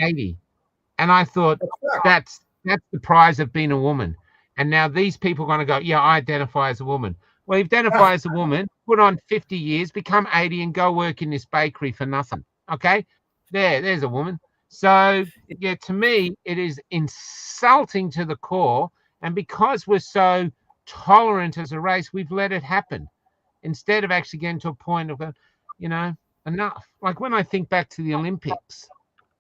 at 80. And I thought, that's the prize of being a woman. And now these people are going to go, yeah, I identify as a woman. Well, identify as a woman, put on 50 years, become 80 and go work in this bakery for nothing. Okay? There's a woman. So, yeah, to me, it is insulting to the core. And because we're so tolerant as a race, we've let it happen instead of actually getting to a point of, you know, enough. Like when I think back to the Olympics,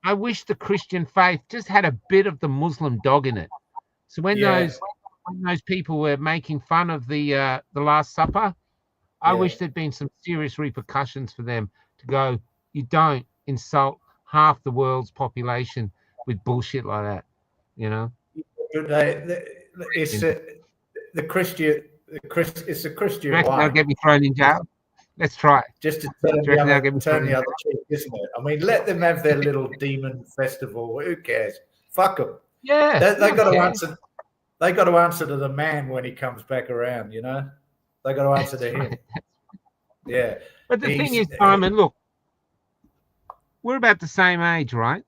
I wish the Christian faith just had a bit of the Muslim dog in it. So when those people were making fun of the Last Supper, I wish there'd been some serious repercussions for them to go, you don't insult half the world's population with bullshit like that, you know? It's a Christian They'll get me thrown in jail. Let's try it. Just to turn the other cheek, isn't it? I mean, let them have their little demon festival. Who cares? Fuck them. Yeah. They got to answer. They got to answer to the man when he comes back around. You know, they got to answer to him. Yeah. But the thing is, Simon, look, we're about the same age, right?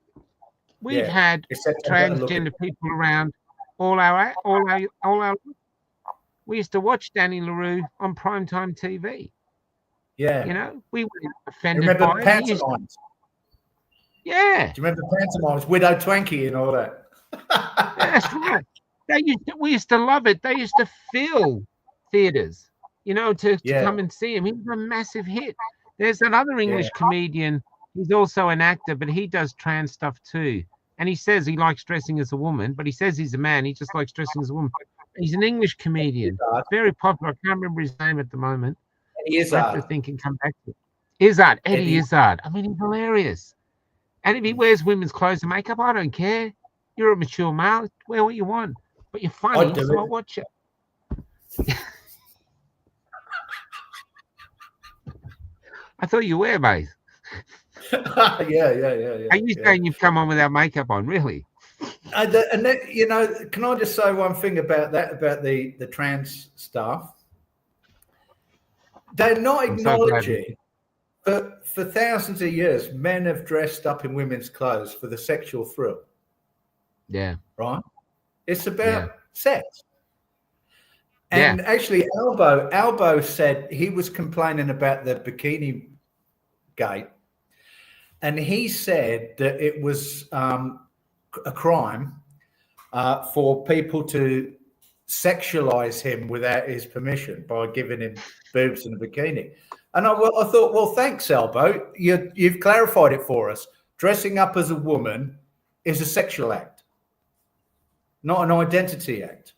We've had transgender people around all our. We used to watch Danny LaRue on primetime TV. Yeah. You know, we were offended remember by the pantomimes? Yeah. Do you remember the pantomimes? Widow Twanky and all that. That's right. We used to love it. They used to fill theaters, you know, to come and see him. He was a massive hit. There's another English comedian. He's also an actor, but he does trans stuff too. And he says he likes dressing as a woman, but he says he's a man. He just likes dressing as a woman. He's an English comedian. Very popular. I can't remember his name at the moment. Izzard. I have to think and come back to it. Izzard, Eddie Izzard. I mean, he's hilarious. And if he wears women's clothes and makeup, I don't care. You're a mature male. Wear what you want. But you're funny, do so it. I watch it. I thought you were, mate. yeah. Are you saying you've come on without makeup on? Really? And then, can I just say one thing about that, about the trans staff? They're not I'm so glad acknowledging that for thousands of years, men have dressed up in women's clothes for the sexual thrill, Yeah. right? It's about Yeah. sex. And actually, Albo said he was complaining about the bikini gate, and he said that it was a crime for people to sexualize him without his permission by giving him boobs in a bikini. And I thought, well, thanks, Albo. You've clarified it for us. Dressing up as a woman is a sexual act, not an identity act.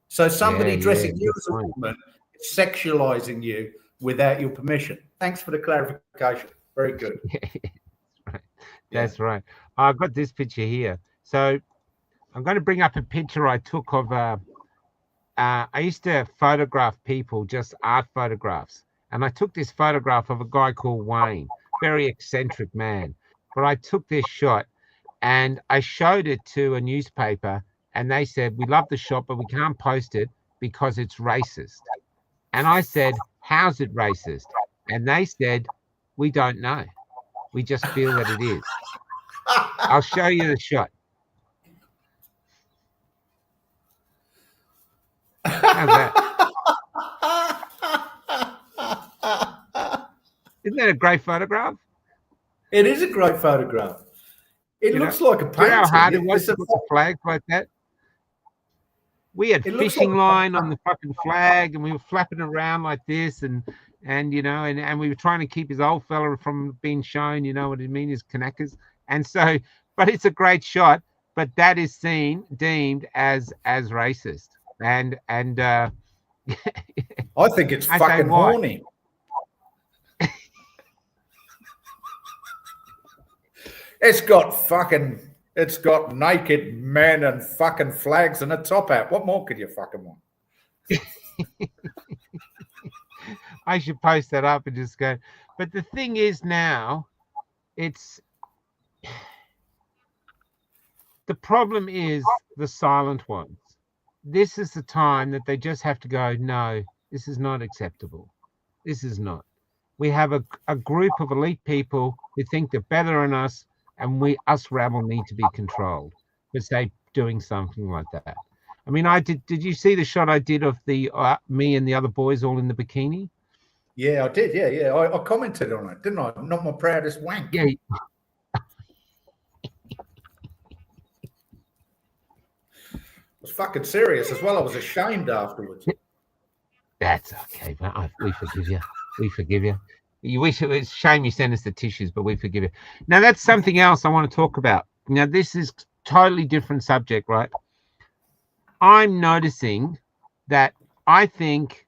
So somebody dressing you as a woman is sexualizing you without your permission. Thanks for the clarification. Very good. Right. That's right. I've got this picture here. So I'm going to bring up a picture I took of I used to photograph people, just art photographs. And I took this photograph of a guy called Wayne, very eccentric man. But I took this shot and I showed it to a newspaper, and they said, we love the shot, but we can't post it because it's racist. And I said, how's it racist? And they said, we don't know. We just feel that it is. I'll show you the shot. How's that? Isn't that a great photograph? It is a great photograph. It looks like a painting. How hard it was to put the flag like that? We had fishing line on the fucking flag, and we were flapping around like this, and we were trying to keep his old fella from being shown, you know what I mean, his knackers. And so, but it's a great shot, but that is deemed as racist. And I think it's fucking horny. It's got naked men and fucking flags and a top hat. What more could you fucking want? I should post that up and just go. But the thing is now, the problem is the silent ones. This is the time that they just have to go, no, this is not acceptable. This is not. We have a group of elite people who think they're better than us, and us rabble need to be controlled because they're doing something like that. I mean, did you see the shot I did of the me and the other boys all in the bikini? Yeah, I did. Yeah. I commented on it, didn't I? Not my proudest wank. Yeah. I was fucking serious as well. I was ashamed afterwards. That's okay, but we forgive you. We forgive you. It's a shame you send us the tissues, but we forgive you. Now, that's something else I want to talk about. Now, this is totally different subject, right? I'm noticing that I think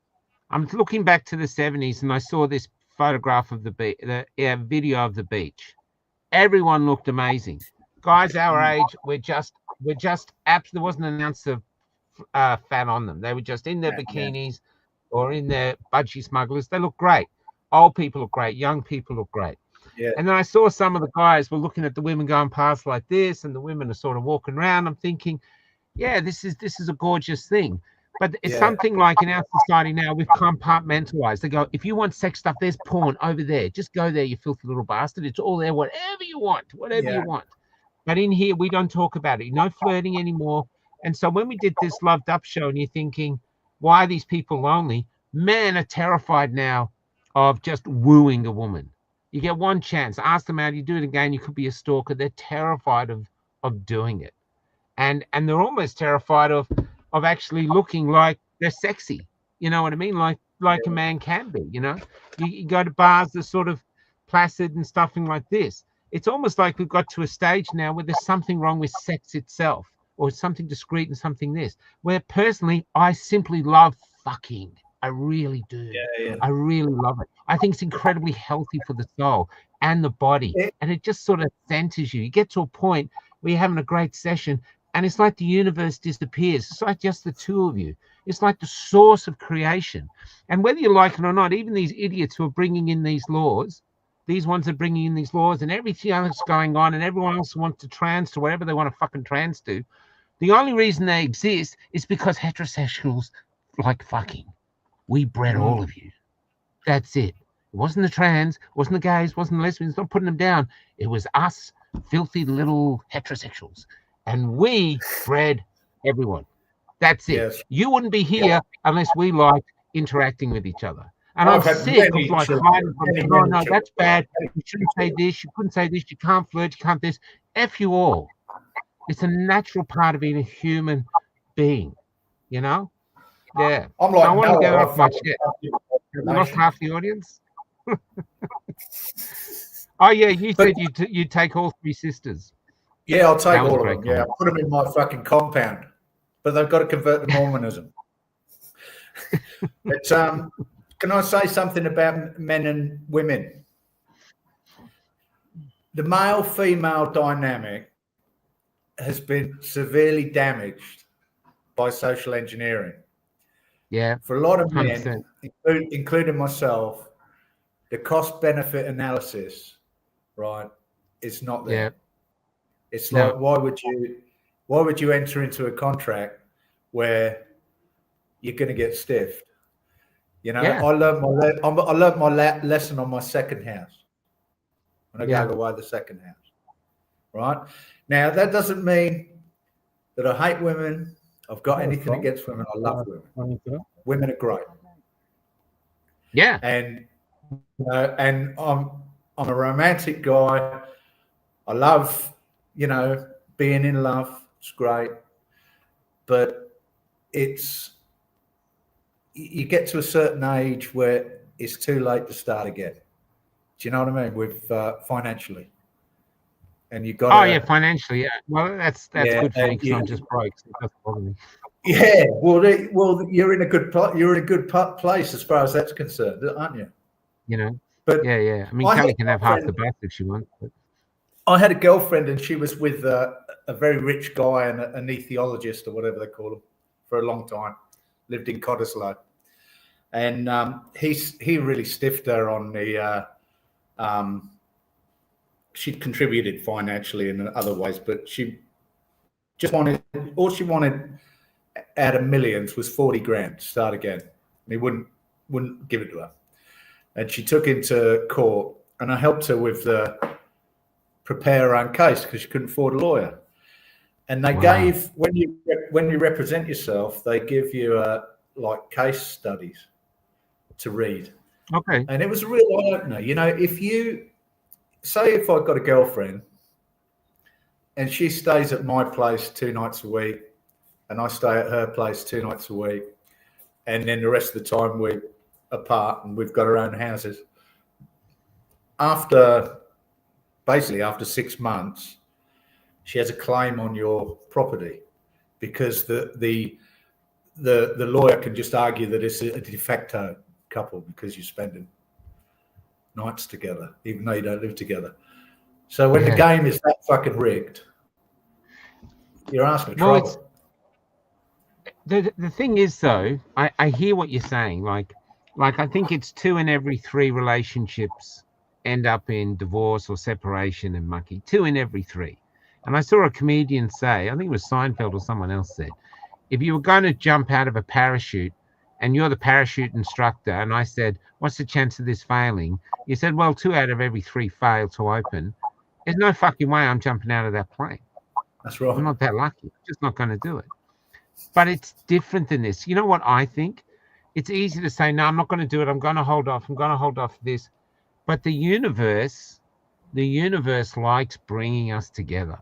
I'm looking back to the 70s, and I saw this photograph of the video of the beach. Everyone looked amazing. Guys our age, we're just there wasn't an ounce of fat on them. They were just in their bikinis or in their budgie smugglers. They look great. Old people look great. Young people look great. Yeah. And then I saw some of the guys were looking at the women going past like this, and the women are sort of walking around. I'm thinking, yeah, this is a gorgeous thing. But it's something like in our society now, we've compartmentalized. They go, if you want sex stuff, there's porn over there. Just go there, you filthy little bastard. It's all there, whatever you want. But in here, we don't talk about it. No flirting anymore. And so when we did this Loved Up show, and you're thinking, why are these people lonely? Men are terrified now of just wooing a woman. You get one chance. Ask them out. You do it again, you could be a stalker. They're terrified of doing it. And they're almost terrified of actually looking like they're sexy. You know what I mean? Like a man can be, you know? You go to bars, they're sort of placid and stuffing like this. It's almost like we've got to a stage now where there's something wrong with sex itself, or something discreet and something this. Where personally, I simply love fucking. I really do. Yeah. I really love it. I think it's incredibly healthy for the soul and the body. And it just sort of centers you. You get to a point where you're having a great session And it's like the universe disappears. It's like just the two of you. It's like the source of creation. And whether you like it or not, even these idiots who are bringing in these laws, these ones are bringing in these laws and everything else going on, and everyone else wants to trans to whatever they want to fucking trans to. The only reason they exist is because heterosexuals like fucking. We bred all of you. That's it. It wasn't the trans, it wasn't the gays, it wasn't the lesbians, not putting them down. It was us, filthy little heterosexuals. And we bred everyone. That's it. Yes. You wouldn't be here unless we liked interacting with each other. And I've I'm had sick of many like children, hiding from many, no, many no, children. that's bad. You shouldn't say this, you couldn't say this, you can't flirt, you can't this. F you all. It's a natural part of being a human being, you know? Yeah. I'm like, I want to no, get I off my fucking shit. love you. Have we lost half the audience? Oh yeah, you said you take all three sisters. Yeah, I'll take That was a all of great them. Yeah, comment. I'll put them in my fucking compound, but they've got to convert to Mormonism. But can I say something about men and women? The male-female dynamic has been severely damaged by social engineering. Yeah, For a lot of 100%. men, including myself, the cost-benefit analysis, right, is not there. Yeah. It's No. like, why would you enter into a contract where you're going to get stiffed? You know, Yeah. I learned my lesson on my second house when I Yeah. gave away the second house. Right now, that doesn't mean that I hate women. I've got anything against women. I love women. Women are great, Yeah. and I'm a romantic guy. I love, being in love. It's great, but you get to a certain age where it's too late to start again. Do you know what I mean? With financially, and you got. Oh yeah, financially. Yeah. Well, that's Yeah, good for me and because I'm just broke. So it doesn't bother me. Yeah, well, you're in a good place as far as that's concerned, aren't you? You know. But Yeah. I mean, I Kelly had can a have half the girlfriend- bath if she wants. But I had a girlfriend, and she was with a very rich guy and an ethiologist or whatever they call him for a long time. Lived in Cottesloe, and he really stiffed her on the. She'd contributed financially in other ways, but she just wanted all she wanted out of millions was 40 grand to start again. And he wouldn't give it to her, and she took him to court, and I helped her with prepare her own case because she couldn't afford a lawyer. And they gave when you represent yourself, they give you like case studies to read. okay. And it was a real eye opener. If you say if I've got a girlfriend and she stays at my place 2 nights a week, and I stay at her place 2 nights a week, and then the rest of the time we're apart and we've got our own houses. After 6 months, she has a claim on your property because the lawyer can just argue that it's a de facto couple because you're spending nights together, even though you don't live together. So when the game is that fucking rigged, you're asking for trouble. The thing is, though, I hear what you're saying. Like I think it's 2 in every 3 relationships end up in divorce or separation and mucky. 2 in every 3. And I saw a comedian say, I think it was Seinfeld or someone else said, if you were going to jump out of a parachute and you're the parachute instructor, and I said, what's the chance of this failing? You said, well, 2 out of every 3 fail to open. There's no fucking way I'm jumping out of that plane. That's right. I'm not that lucky. I'm just not going to do it. But it's different than this. You know what I think? It's easy to say, no, I'm not going to do it. I'm going to hold off. I'm going to hold off this. But the universe likes bringing us together.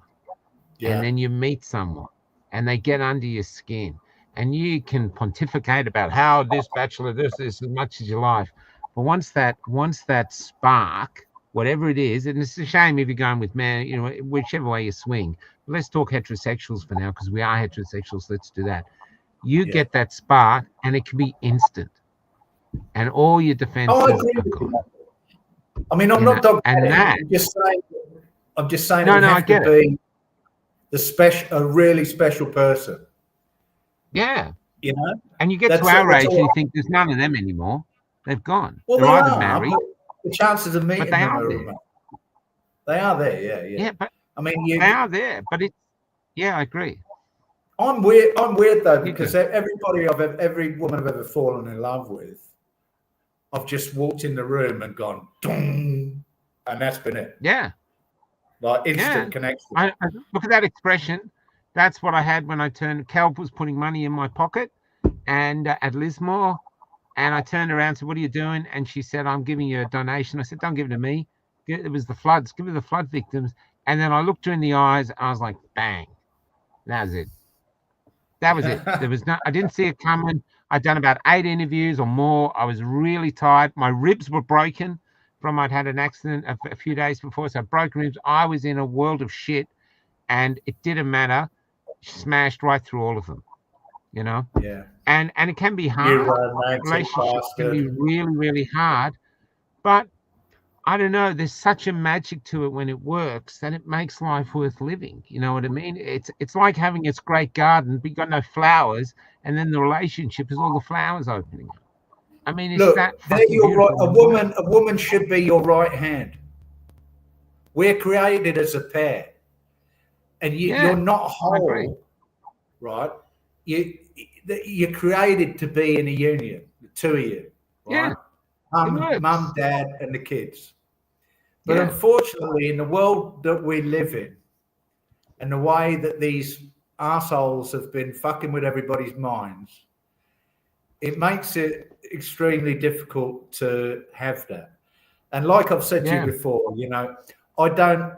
Yeah. And then you meet someone and they get under your skin and you can pontificate about how this bachelor, this as much as you like. But once that spark, whatever it is, and it's a shame if you're going with men, whichever way you swing. But let's talk heterosexuals for now because we are heterosexuals. Let's do that. You get that spark and it can be instant. And all your defenses are gone. I mean, I'm not dogmatic. And that, I'm just saying No, it would I have get to be a really special person. Yeah. You know, And you get to our age and you think there's none of them anymore. They've gone. well, They're they either are, married. but the chances of meeting they them are are there. remote. They are there, yeah. Yeah, but I mean, they are there. But it's, yeah, I agree. I'm weird though, You because do. every woman I've ever fallen in love with, I've just walked in the room and gone, dong, and that's been it. Yeah. Like instant connection. I look at that expression. That's what I had when I turned. Cal was putting money in my pocket, and at Lismore, and I turned around and said, "What are you doing?" And she said, "I'm giving you a donation." I said, "Don't give it to me. It was the floods. Give it to the flood victims." And then I looked her in the eyes. And I was like, "Bang!" That was it. That was it. There was no. I didn't see it coming. I'd done about 8 interviews or more. I was really tired. My ribs were broken from I'd had an accident a few days before, so broken ribs. I was in a world of shit, and it didn't matter. Smashed right through all of them, you know. Yeah. And it can be hard. Relationships can be really, really hard, but I don't know. There's such a magic to it when it works that it makes life worth living. You know what I mean? It's like having this great garden, but you got no flowers, and then the relationship is all the flowers opening up. I mean, it's Look, that. you're right. A woman should be your right hand. We're created as a pair, and you're not whole, right? You're created to be in a union, the two of you, right? Mum, dad, and the kids. But unfortunately, in the world that we live in, and the way that these assholes have been fucking with everybody's minds, it makes it extremely difficult to have that. And like I've said to you before, you know, I don't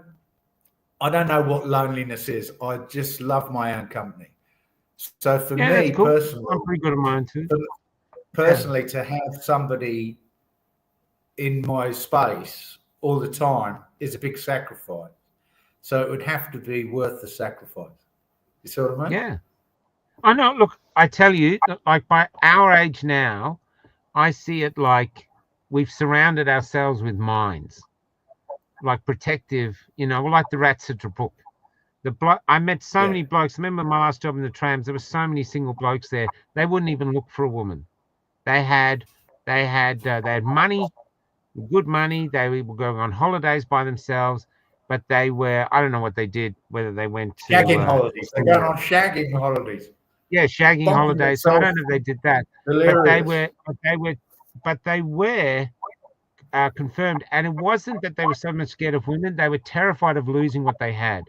know what loneliness is. I just love my own company. So for me personally, I'm pretty good at mine too. Personally, to have somebody in my space all the time is a big sacrifice. So it would have to be worth the sacrifice. You see what I mean? Yeah. I know. Look, I tell you, like by our age now, I see it like we've surrounded ourselves with mines, like protective, you know, like the rats at Trapuk. I met so many blokes. Remember my last job in the trams? There were so many single blokes there. They wouldn't even look for a woman. They had money, good money. They were going on holidays by themselves, but they were, I don't know what they did, whether they went to shagging holidays. They're going on shagging holidays. Yeah, shagging holidays. So I don't know if they did that, but they were confirmed. And it wasn't that they were so much scared of women; they were terrified of losing what they had,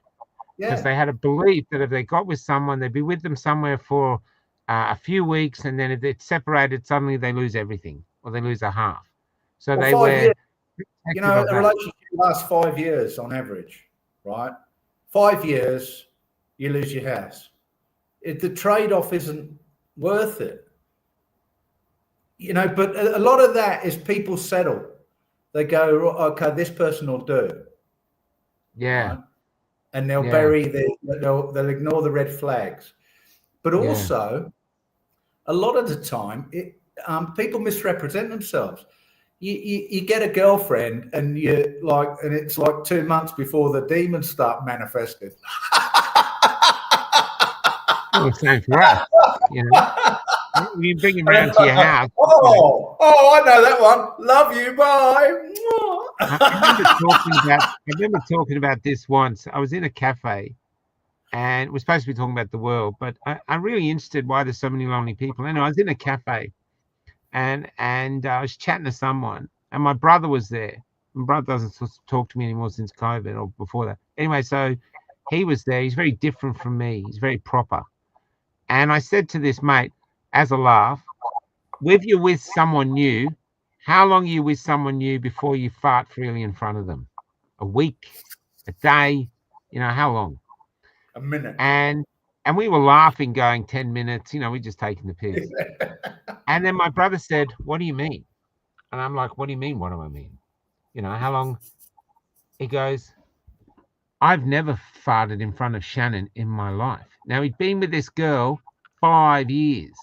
because they had a belief that if they got with someone, they'd be with them somewhere for a few weeks, and then if it's separated, suddenly they lose everything or they lose a half. So they were. You know, a relationship lasts 5 years on average, right? 5 years, you lose your house. The trade-off isn't worth it, you know. But a lot of that is people settle. They go, okay, this person will do. Yeah. Right? And they'll they'll ignore the red flags. But also, a lot of the time, people misrepresent themselves. You get a girlfriend, and it's like 2 months before the demons start manifesting. Well, same for us, you know. You bring him around to your house. I know that one. Love you, bye. I remember talking about this once. I was in a cafe, and we're supposed to be talking about the world, but I'm really interested why there's so many lonely people. Anyway, I was in a cafe, and I was chatting to someone, and my brother was there. My brother doesn't talk to me anymore since COVID or before that. Anyway, so he was there. He's very different from me. He's very proper. And I said to this mate, as a laugh, if you're with someone new, how long are you with someone new before you fart freely in front of them? A week, a day, you know, how long? A minute. And we were laughing, going 10 minutes, you know, we're just taking the piss. And then my brother said, "What do you mean?" And I'm like, "What do you mean? What do I mean? You know, how long?" He goes, "I've never farted in front of Shannon in my life." Now, he'd been with this girl 5 years.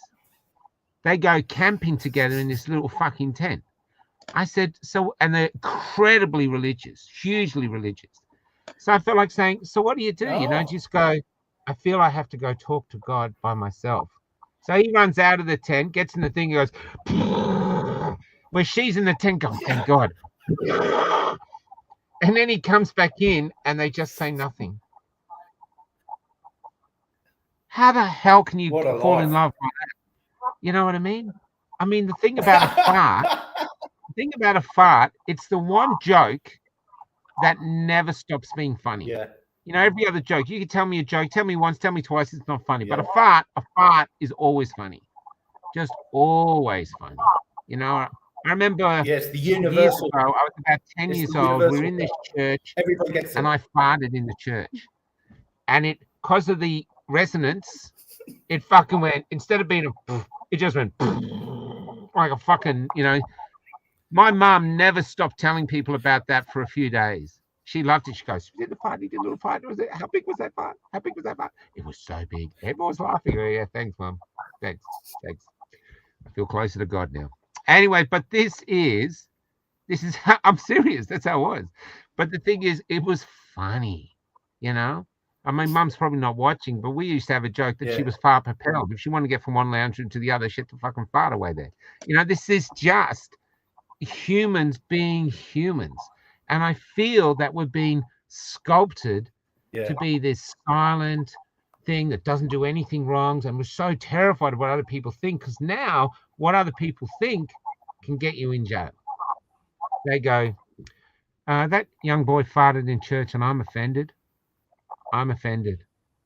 They go camping together in this little fucking tent. I said, so, and they're incredibly religious, hugely religious. So I felt like saying, so what do? You know, just go, I feel I have to go talk to God by myself. So he runs out of the tent, gets in the thing, he goes, where she's in the tent going, thank God. And then he comes back in and they just say nothing. How the hell can you fall in love like that? You know what I mean? I mean, the thing about a fart, it's the one joke that never stops being funny. Yeah. You know, every other joke, you can tell me a joke, tell me once, tell me twice, it's not funny. Yeah. But a fart is always funny. Just always funny. You know, I remember Yes, the years universal. ago, I was about 10 It's years the old. We were universal in this church Everybody gets it. and I farted in the church. And it, because of the resonance, it fucking went, instead of being it just went like a fucking, you know. My mum never stopped telling people about that for a few days. She loved it. She goes, "Did the party? Did a little fart? Was it? How big was that fart? How big was that fart? It was so big. Everyone was laughing." Oh, yeah, thanks, Mum. Thanks. I feel closer to God now. Anyway, but this is I'm serious. That's how it was. But the thing is, it was funny, you know. I mean, Mum's probably not watching, but we used to have a joke that she was fart propelled. If she wanted to get from one lounge room to the other, she had to fucking fart away there. You know, this is just humans being humans. And I feel that we're being sculpted to be this silent thing that doesn't do anything wrong. And we're so terrified of what other people think, because now what other people think can get you in jail. They go, that young boy farted in church and I'm offended. I'm offended.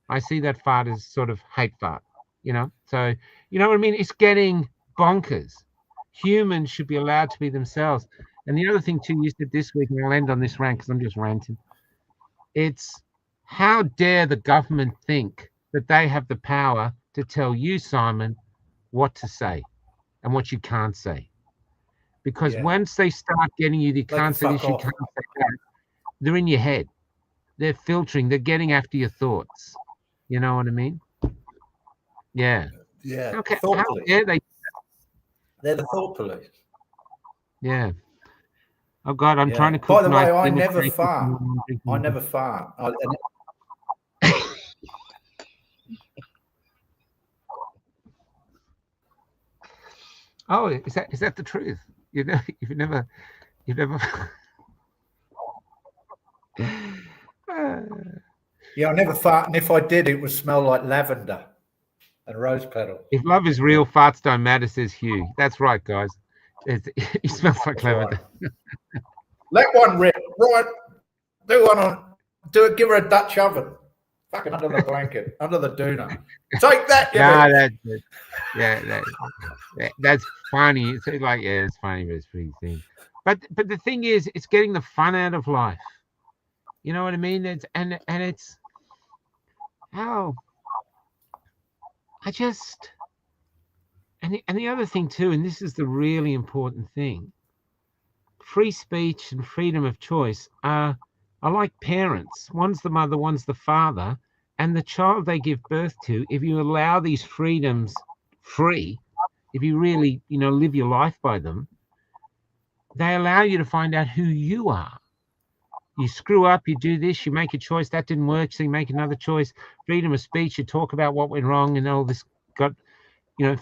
I see that fart as sort of hate fart, you know? So, you know what I mean? It's getting bonkers. Humans should be allowed to be themselves. And the other thing too, you said this week, and I'll end on this rant because I'm just ranting. It's how dare the government think that they have the power to tell you, Simon, what to say and what you can't say. Because once they start getting you, you can't say this, you can't say that, they're in your head. They're filtering, they're getting after your thoughts. You know what I mean? Yeah. Yeah. Okay. How dare they? They're the thought police. Yeah. Oh God, I'm trying to cook. By the way, nice I dinner never steak fart. and- I never fart. Oh, is that the truth? You've never. Yeah, I never fart, and if I did, it would smell like lavender and rose petal. If love is real, farts don't matter, says Hugh. That's right, guys. It smells like lavender. Right. Let one rip. Right. Do it. Give her a Dutch oven. Fucking under the blanket, under the doona. Take that. That's funny. It's like, it's funny, but it's pretty thin. But the thing is, it's getting the fun out of life. You know what I mean? It's how I just and the other thing too, and this is the really important thing. Free speech and freedom of choice are like parents. One's the mother, one's the father, and the child they give birth to, if you allow these freedoms free, if you really, live your life by them, they allow you to find out who you are. You screw up, you do this, you make a choice, that didn't work, so you make another choice. Freedom of speech, you talk about what went wrong and all this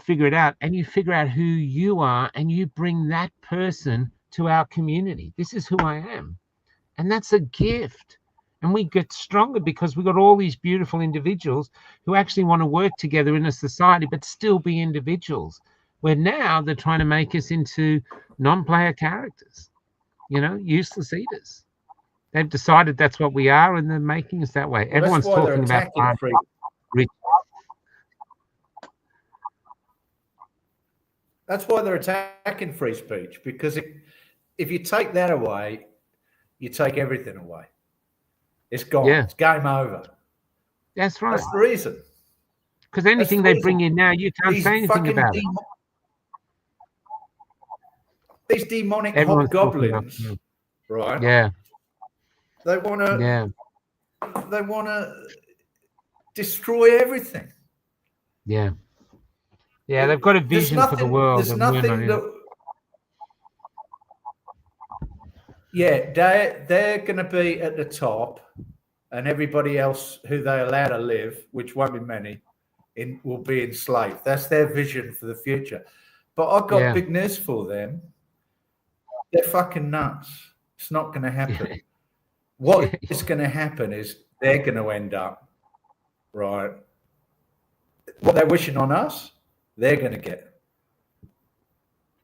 figure it out. And you figure out who you are and you bring that person to our community. This is who I am. And that's a gift. And we get stronger because we've got all these beautiful individuals who actually want to work together in a society, but still be individuals. Where now they're trying to make us into non-player characters, useless eaters. They've decided that's what we are, and they're making us that way. Well, everyone's talking about rich. That's why they're attacking free speech, because if you take that away, you take everything away. It's gone. Yeah. It's game over. That's right. That's the reason. Because anything they bring in now, you can't say anything about it. These demonic Everyone's hobgoblins, talking right? Yeah. They want to. Yeah. They want to destroy everything. Yeah. Yeah, they've got a vision for the world. There's nothing that. Yeah, they're going to be at the top, and everybody else who they allow to live, which won't be many, will be enslaved. That's their vision for the future. But I've got big news for them. They're fucking nuts. It's not going to happen. What is going to happen is they're going to end up, right? What they're wishing on us, they're going to get.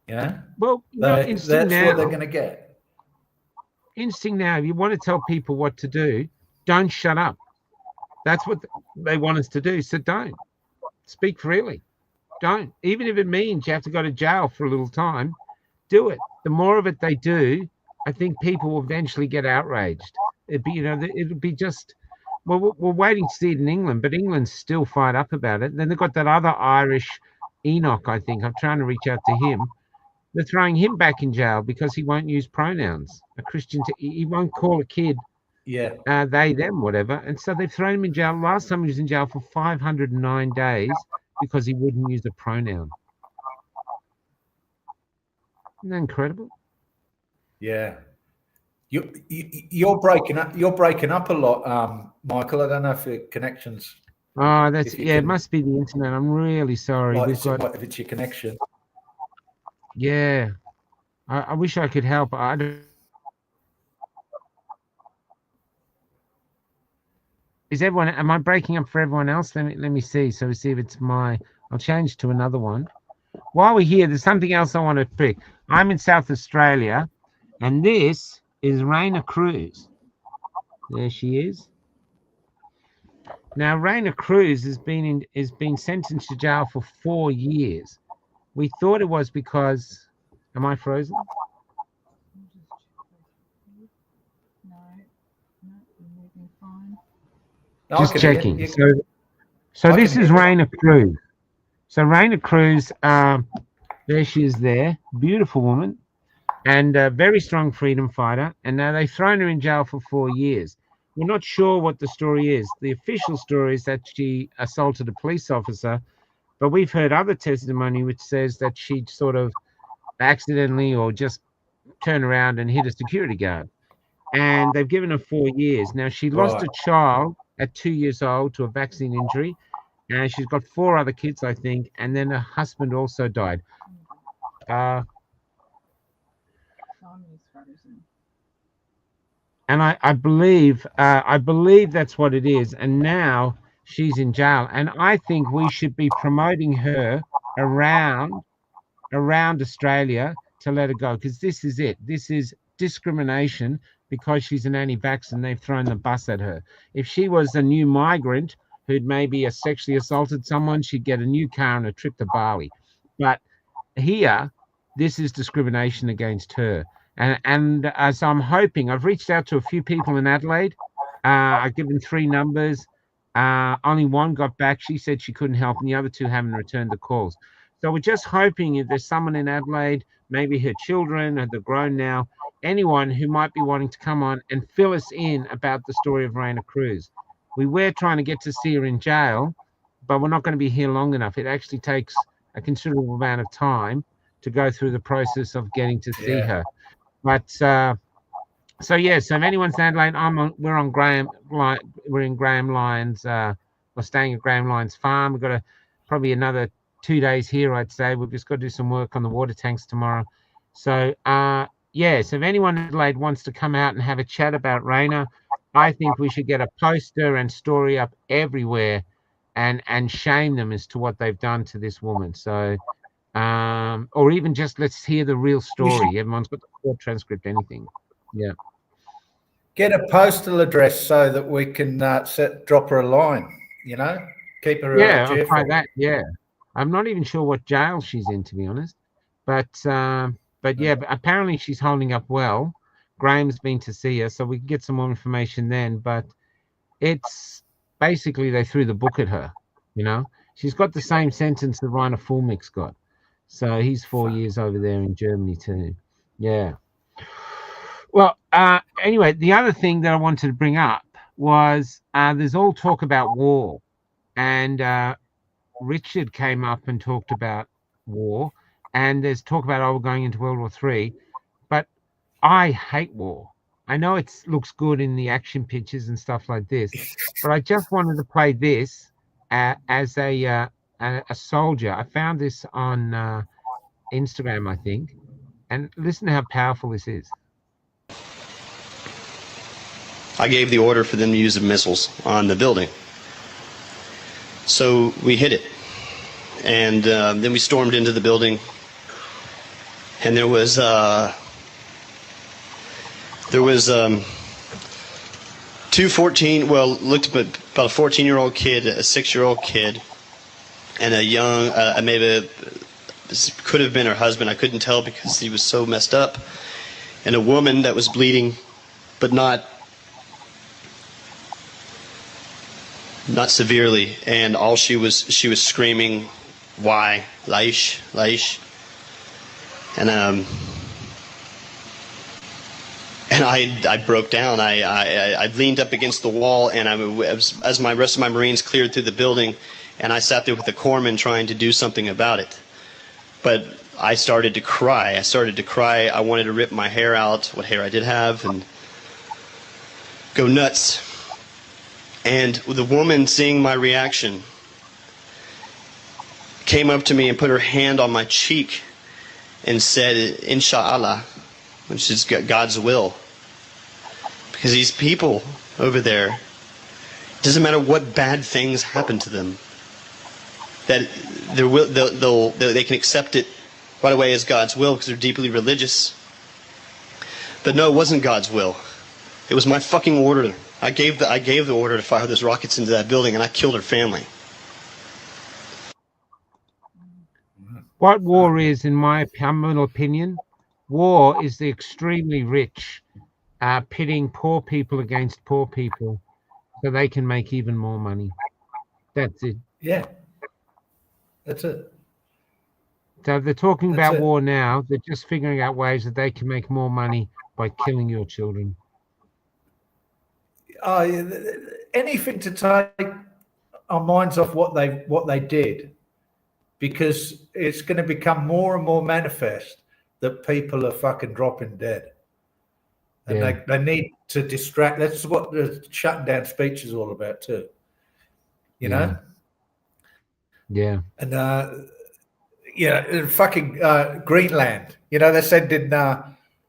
Yeah? Well, that's what they're going to get. Interesting now. If you want to tell people what to do, don't shut up. That's what they want us to do. So don't. Speak freely. Don't. Even if it means you have to go to jail for a little time, do it. The more of it they do, I think people will eventually get outraged. It'll be just, well, we're waiting to see it in England, but England's still fired up about it. Then they've got that other Irish Enoch, I think. I'm trying to reach out to him. They're throwing him back in jail because he won't use pronouns. A Christian, he won't call a kid they, them, whatever. And so they've thrown him in jail. Last time he was in jail for 509 days because he wouldn't use a pronoun. Isn't that incredible? Yeah. You're breaking up. You're breaking up a lot, Michael. I don't know if your connection's. Oh, that's it must be the internet. I'm really sorry. If it's your connection. Yeah, I wish I could help. I don't. Is everyone? Am I breaking up for everyone else? Let me see. So we see if it's my. I'll change to another one. While we're here, there's something else I want to pick. I'm in South Australia, and this is Raina Cruz. There she is. Now, Raina Cruz has been sentenced to jail for 4 years. We thought it was because. Am I frozen? Just checking. So this is Raina Cruz. So Raina Cruz, there she is there, beautiful woman, and a very strong freedom fighter. And now they've thrown her in jail for 4 years. We're not sure what the story is. The official story is that she assaulted a police officer, but we've heard other testimony which says that she sort of accidentally or just turned around and hit a security guard. And they've given her 4 years. Now, she lost a child at 2 years old to a vaccine injury. And she's got 4 other kids, I think. And then her husband also died. And I believe that's what it is. And now she's in jail. And I think we should be promoting her around Australia to let her go, because this is it. This is discrimination because she's an anti-vax and they've thrown the bus at her. If she was a new migrant who'd maybe sexually assaulted someone, she'd get a new car and a trip to Bali. But here, this is discrimination against her. And so I'm hoping, I've reached out to a few people in Adelaide. I've given 3 numbers. Only one got back. She said she couldn't help, and the other 2 haven't returned the calls. So we're just hoping if there's someone in Adelaide, maybe her children, or they're grown now, anyone who might be wanting to come on and fill us in about the story of Raina Cruz. We were trying to get to see her in jail, but we're not going to be here long enough. It actually takes a considerable amount of time to go through the process of getting to see her. But so if anyone's in Adelaide, we're in Graham Lyons. We're staying at Graham Lyons Farm. We've got probably another 2 days here, I'd say. We've just got to do some work on the water tanks tomorrow. So so if anyone in Adelaide wants to come out and have a chat about Raina, I think we should get a poster and story up everywhere and shame them as to what they've done to this woman. So or even just let's hear the real story. Everyone's got the court transcript, anything. Yeah. Get a postal address so that we can drop her a line, keep her I'll try that. Yeah. I'm not even sure what jail she's in, to be honest. But apparently she's holding up well. Graham's been to see her, so we can get some more information then. But it's basically they threw the book at her, She's got the same sentence that Rainer Fulmich's got. So he's 4 years over there in Germany too. Yeah. Well, anyway, the other thing that I wanted to bring up was there's all talk about war. And Richard came up and talked about war. And there's talk about, we're going into World War III. But I hate war. I know it looks good in the action pictures and stuff like this, but I just wanted to play this as a soldier. I found this on Instagram, I think, and listen to how powerful this is. I gave the order for them to use the missiles on the building. So we hit it. And then we stormed into the building. And there was 2 looked about a 14-year-old kid, a 6-year-old kid, and a young, maybe this could have been her husband. I couldn't tell because he was so messed up. And a woman that was bleeding, but not severely, and all she was screaming, "Why, Laish, Laish?" And I broke down. I leaned up against the wall, and as my rest of my Marines cleared through the building, and I sat there with the corpsman trying to do something about it. But I started to cry. I wanted to rip my hair out, what hair I did have, and go nuts. And the woman, seeing my reaction, came up to me and put her hand on my cheek and said, "Inshallah," which is God's will. Because these people over there, it doesn't matter what bad things happen to them, that they can accept it right away as God's will because they're deeply religious. But no, it wasn't God's will. It was my fucking order. I gave the order to fire those rockets into that building, and I killed her family. What war is, in my humble opinion, war is the extremely rich pitting poor people against poor people so they can make even more money. That's it. Yeah, that's it. So they're talking That's about it. war now. They're just figuring out ways that they can make more money by killing your children. Anything to take our minds off what they did, because it's going to become more and more manifest that people are fucking dropping dead, and Yeah. they need to distract. That's what the shutting down speech is all about too. You know, Yeah. and fucking Greenland. You know, they're sending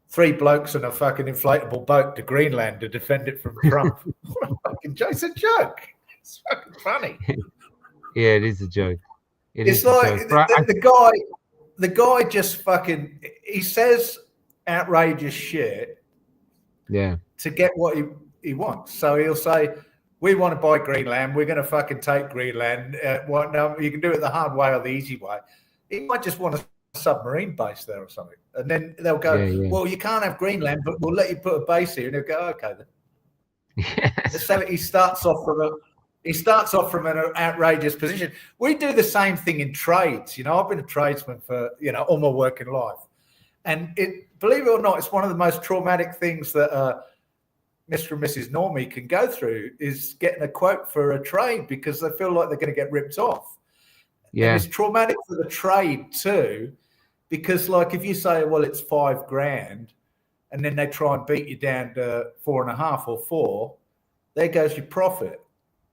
3 blokes in a fucking inflatable boat to Greenland to defend it from Trump. It's a joke. It's fucking funny. Yeah, it is a joke. It's like the guy just fucking, he says outrageous shit Yeah. to get what he wants. So he'll say, "We want to buy Greenland. We're going to fucking take Greenland. No, you can do it the hard way or the easy way." He might just want a submarine base there or something. And then they'll go, "Well, you can't have Greenland, but we'll let you put a base here." And he'll go, "Okay then." Yes. So he starts off from an outrageous position. We do the same thing in trades. You know, I've been a tradesman for, all my working life. And believe it or not, it's one of the most traumatic things that Mr. and Mrs. Normie can go through is getting a quote for a trade because they feel like they're going to get ripped off. Yeah. And it's traumatic for the trade too, because like if you say, well, it's $5,000 and then they try and beat you down to 4.5 or 4, there goes your profit.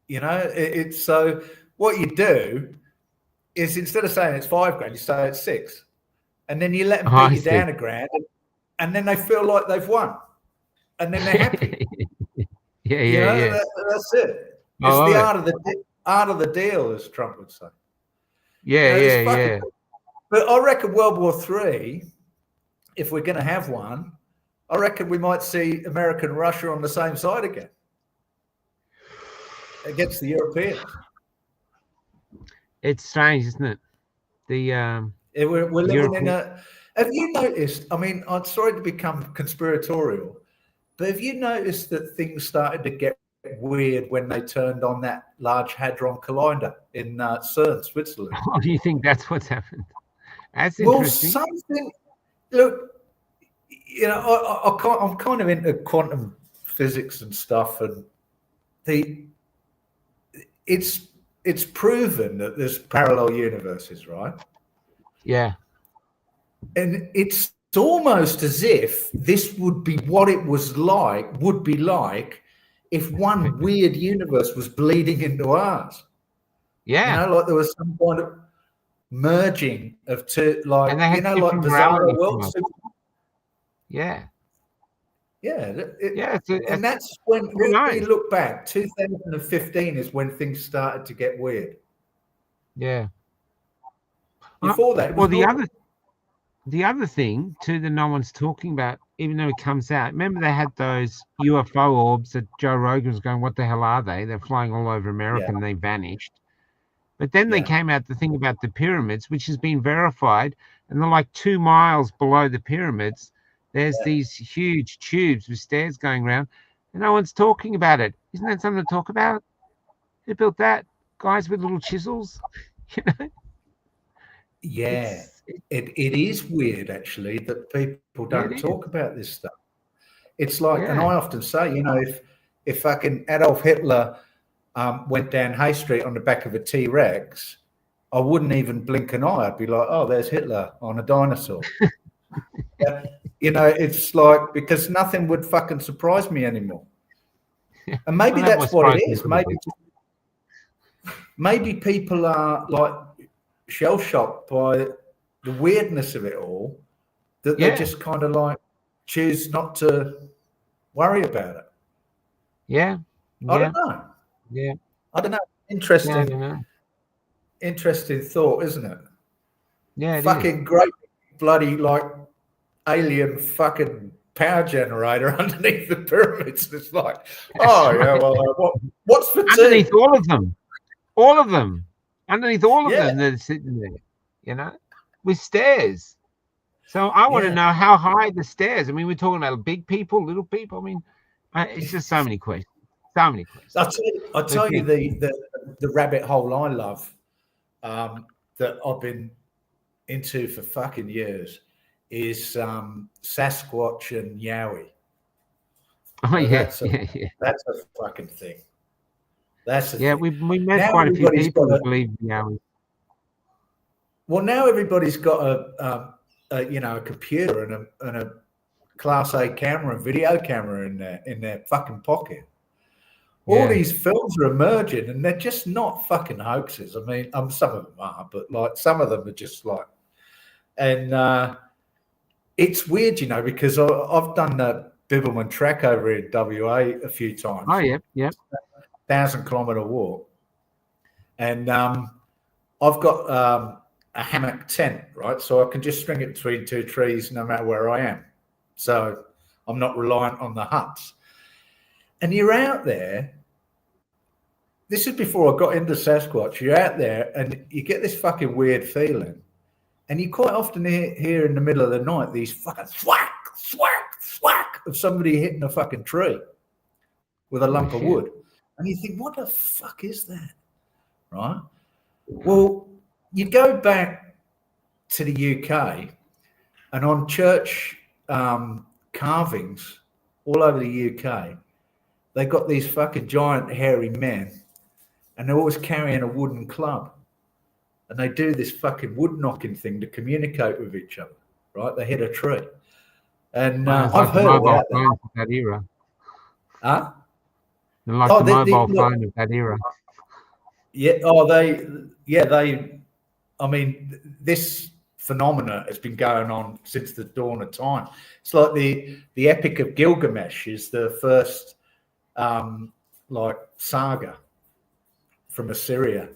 It's so what you do is instead of saying it's $5,000, you say it's 6, and then you let them beat you down $1,000, and then they feel like they've won, and then they're happy. Yeah. That's it. It's the art of the deal, as Trump would say. Yeah. But I reckon World War III, if we're going to have one, I reckon we might see America and Russia on the same side again against the Europeans. It's strange, isn't it? We're living in a. Have you noticed? I mean, I'm sorry to become conspiratorial, but have you noticed that things started to get weird when they turned on that Large Hadron Collider in CERN, Switzerland? Oh, do you think that's what's happened? That's interesting. Well, something. Look, I'm kind of into quantum physics and stuff, and it's proven that there's parallel universes, right? Yeah. And it's almost as if this would be what it would be like if one weird universe was bleeding into ours. Yeah. You know, like there was some kind of merging of two, like, And they had you know, like different Bizarro morality World. from us. Yeah. Yeah. It's And that's when who knows? we look back, 2015 is when things started to get weird. Yeah. Before that, it was Well, normal. the other thing too that no one's talking about, even though it comes out, remember they had those UFO orbs that Joe Rogan was going, what the hell are they? They're flying all over America Yeah. and they vanished. But then they Yeah. came out the thing about the pyramids, which has been verified, and they're like 2 miles below the pyramids. There's these huge tubes with stairs going around, and no one's talking about it. Isn't that something to talk about? Who built that? Guys with little chisels, you know? Yeah, it is weird actually that people don't it talk about this stuff. It's like, and Yeah. I often say, you know, if fucking Adolf Hitler went down Hay Street on the back of a T-Rex, I wouldn't even blink an eye. I'd be like, oh, there's Hitler on a dinosaur. Yeah, you know, it's like, because nothing would fucking surprise me anymore. And maybe Well, that that's was what it surprising is. a little Maybe people are like shell shocked by the weirdness of it all, that they Yeah. just kind of like choose not to worry about it. Yeah. I Yeah. don't know. Yeah. I don't know. No, Interesting, no. interesting thought, isn't it? Yeah. It is. Fucking great bloody like alien fucking power generator underneath the pyramids. It's like, oh yeah, well, what's for Underneath tea? all of them. All of them. Underneath all of Yeah. them that are sitting there, you know, with stairs. So I want to Yeah. know how high the stairs. I mean, we're talking about big people, little people. I mean, it's just so many questions. So many questions. I'll tell you the rabbit hole I love, that I've been into for fucking years, is Sasquatch and Yowie. Oh yeah, That's a, yeah. that's a fucking thing. That's a Yeah, thing. we met Now quite a few everybody's people got who believe Well, now everybody's got a computer and a Class A camera and video camera in their fucking pocket. All Yeah. these films are emerging, and they're just not fucking hoaxes. I mean, some of them are, but like some of them are just like, and it's weird, you know, because I've done the Bibbulmun track over in WA a few times. Oh yeah, yeah. 1,000-kilometer walk, and I've got a hammock tent, right? So I can just string it between two trees no matter where I am. So I'm not reliant on the huts. And you're out there. This is before I got into Sasquatch. You're out there and you get this fucking weird feeling. And you quite often hear in the middle of the night these fucking thwack, thwack, thwack of somebody hitting a fucking tree with a lump of wood. And you think, what the fuck is that? Right? Well, you go back to the UK and on church carvings all over the UK, they got these fucking giant hairy men and they're always carrying a wooden club. And they do this fucking wood knocking thing to communicate with each other, right? They hit a tree. And It's I've like the heard mobile about phone of that era. Huh? They're like Oh, the mobile phone of that era. Yeah. I mean, this phenomena has been going on since the dawn of time. It's like the Epic of Gilgamesh is the first like saga from Assyria,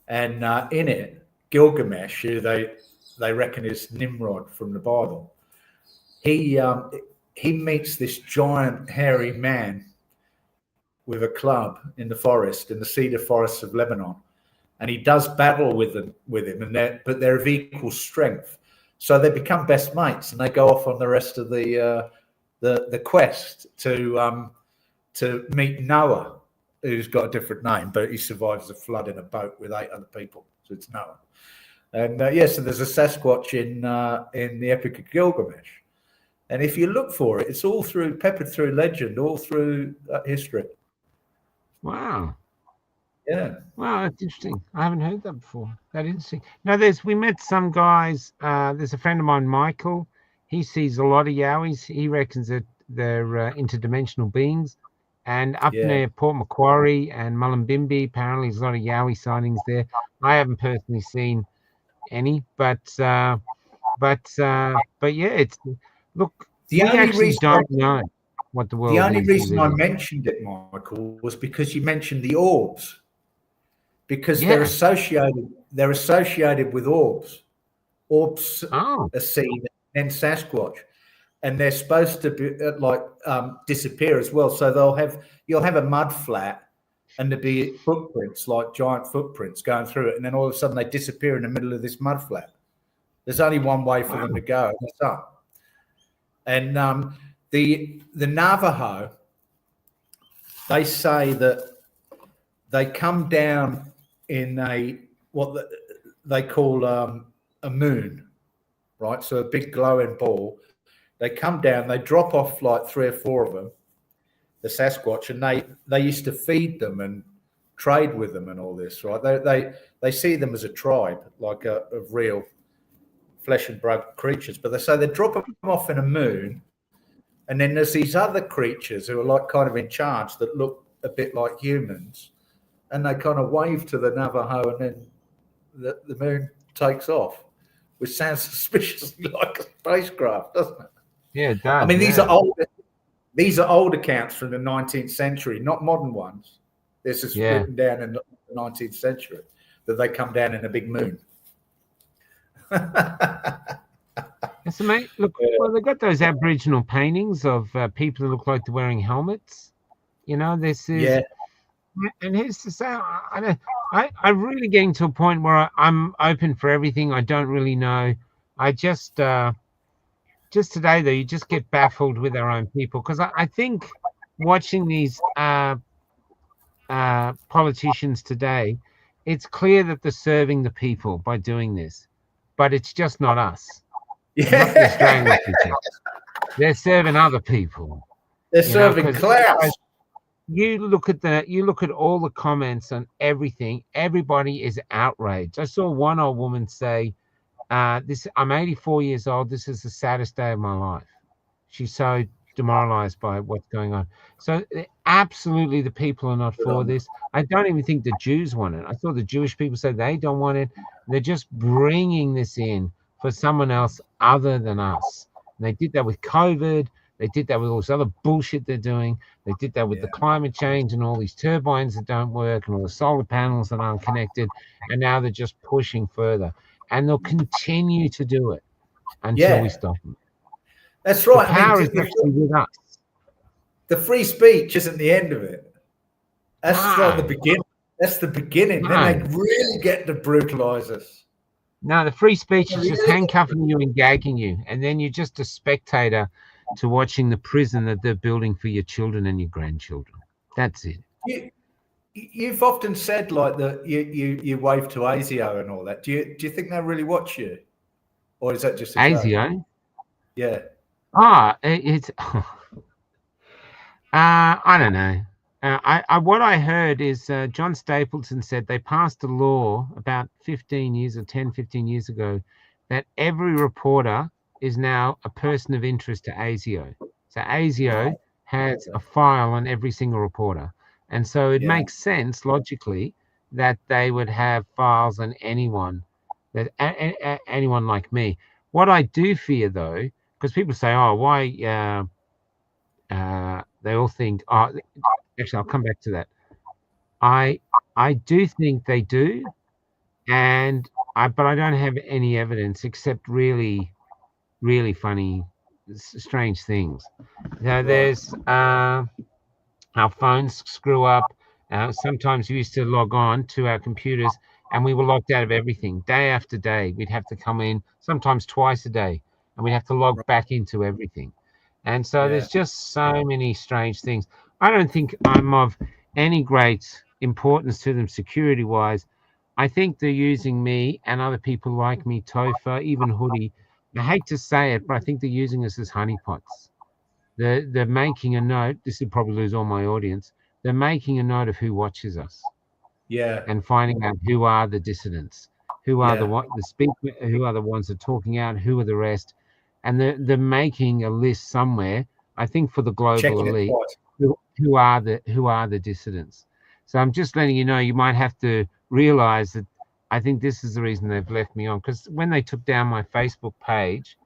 and in it, Gilgamesh, who they reckon is Nimrod from the Bible, he meets this giant hairy man with a club in the forest, in the cedar forests of Lebanon, and he does battle with him, but they're of equal strength. So they become best mates, and they go off on the rest of the quest to meet Noah, who's got a different name, but he survives the flood in a boat with 8 other people. So it's Noah. And so there's a Sasquatch in the Epic of Gilgamesh. And if you look for it, it's all peppered through legend, all through history. Wow. Yeah. Wow, that's interesting. I haven't heard that before. That interesting. No, we met some guys. There's a friend of mine, Michael. he sees a lot of Yowies. He reckons that they're interdimensional beings. And up near Port Macquarie and Mullumbimby, apparently there's a lot of Yowie sightings there. I haven't personally seen any, but yeah, it's look. The we only actually reason don't know what the world. The only is reason I living. mentioned it, Michael, was because you mentioned the orbs. Because Yeah. they're associated with orbs. Orbs Oh, are seen in Sasquatch, and they're supposed to be disappear as well. So you'll have a mud flat, and there'll be footprints, like giant footprints going through it, and then all of a sudden they disappear in the middle of this mud flat. There's only one way for them to go, and that's up. And the Navajo, they say that they come down in they call a moon, right? So a big glowing ball. They come down, they drop off like 3 or 4 of them, the Sasquatch, and they used to feed them and trade with them and all this, right? They see them as a tribe, like of real flesh and blood creatures. But they say they drop them off in a moon, and then there's these other creatures who are like kind of in charge that look a bit like humans, and they kind of wave to the Navajo, and then the moon takes off, which sounds suspiciously like a spacecraft, doesn't it? yeah, it does. I mean, yeah. these are old accounts from the 19th century, not modern ones. This is written down in the 19th century that they come down in a big moon. So, mate, look, well, they've got those Aboriginal paintings of people that look like they're wearing helmets. You know, this is, and here's to say, I'm really getting to a point where I'm open for everything. I don't really know. I just today, though, you just get baffled with our own people, because I think watching these politicians today, it's clear that they're serving the people by doing this, but it's just not us. Not the Australian people. They're serving other people. They're serving class. You look at all the comments on everything. Everybody is outraged. I saw one old woman say, I'm 84 years old. This is the saddest day of my life. She's so demoralized by what's going on. So absolutely the people are not for this. I don't even think the Jews want it. I saw the Jewish people say they don't want it. They're just bringing this in for someone else other than us. And they did that with COVID. They did that with all this other bullshit they're doing. They did that with the climate change and all these turbines that don't work and all the solar panels that aren't connected. And now they're just pushing further. And they'll continue to do it until we stop them. That's right. The power is actually with us. The free speech isn't the end of it. That's like the beginning. That's the beginning. No. Then they really get to brutalize us. No, the free speech is just handcuffing you and gagging you. And then you're just a spectator to watching the prison that they're building for your children and your grandchildren. That's it. You've often said like that you wave to ASIO and all that. Do you think they really watch you, or is that just a ASIO? joke? Yeah. It's. I don't know. What I heard is John Stapleton said they passed a law about 15 years ago that every reporter is now a person of interest to ASIO. So ASIO has a file on every single reporter. And so it makes sense logically that they would have files on anyone, that anyone like me. What I do fear, though, because people say, "Oh, why?" They all think, "Oh, actually, I'll come back to that." I do think they do, but I don't have any evidence except really, really funny, strange things. Now, there's our phones screw up. Sometimes we used to log on to our computers and we were locked out of everything day after day. We'd have to come in sometimes twice a day and we'd have to log back into everything. And so there's just so many strange things. I don't think I'm of any great importance to them security wise. I think they're using me and other people like me, Topher, even Hoodie. I hate to say it, but I think they're using us as honeypots. They're making a note. This would probably lose all my audience. They're making a note of who watches us. Yeah. And finding out who are the dissidents, who are the speaker, who are the ones that are talking out, who are the rest. and they're making a list somewhere. I think for the global Checking it elite, twice. who are the dissidents. So I'm just letting you know. You might have to realize that. I think this is the reason they've left me on, because when they took down my Facebook page,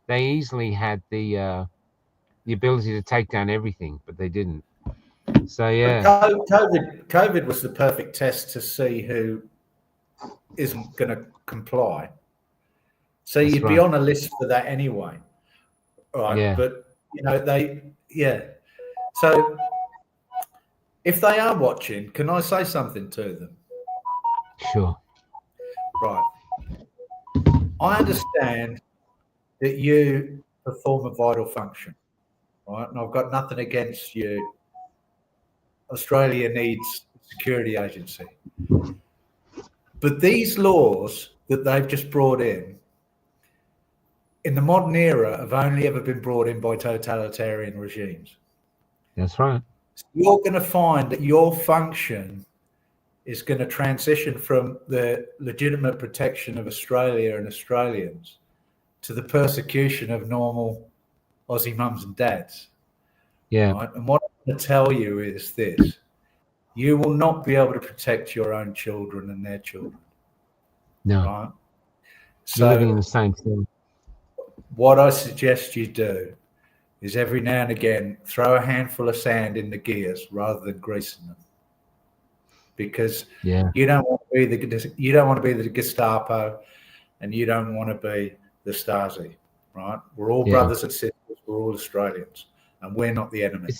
they easily had the ability to take down everything, but they didn't. So yeah, COVID was the perfect test to see who isn't going to comply. So That's you'd be right. on a list for that anyway, right? Yeah. But So if they are watching, can I say something to them? Sure. Right. I understand that you perform a vital function, right? And I've got nothing against you. Australia needs a security agency. But these laws that they've just brought in the modern era have only ever been brought in by totalitarian regimes. That's right. So you're going to find that your function is going to transition from the legitimate protection of Australia and Australians to the persecution of normal Aussie mums and dads. Yeah. Right? And what I'm going to tell you is this: you will not be able to protect your own children and their children. No. Right? You're living in So the same thing. what I suggest you do is every now and again throw a handful of sand in the gears rather than greasing them, because you don't want to be the Gestapo, and you don't want to be the Stasi. Right? We're all brothers and sisters. We're all Australians, and we're not the enemy.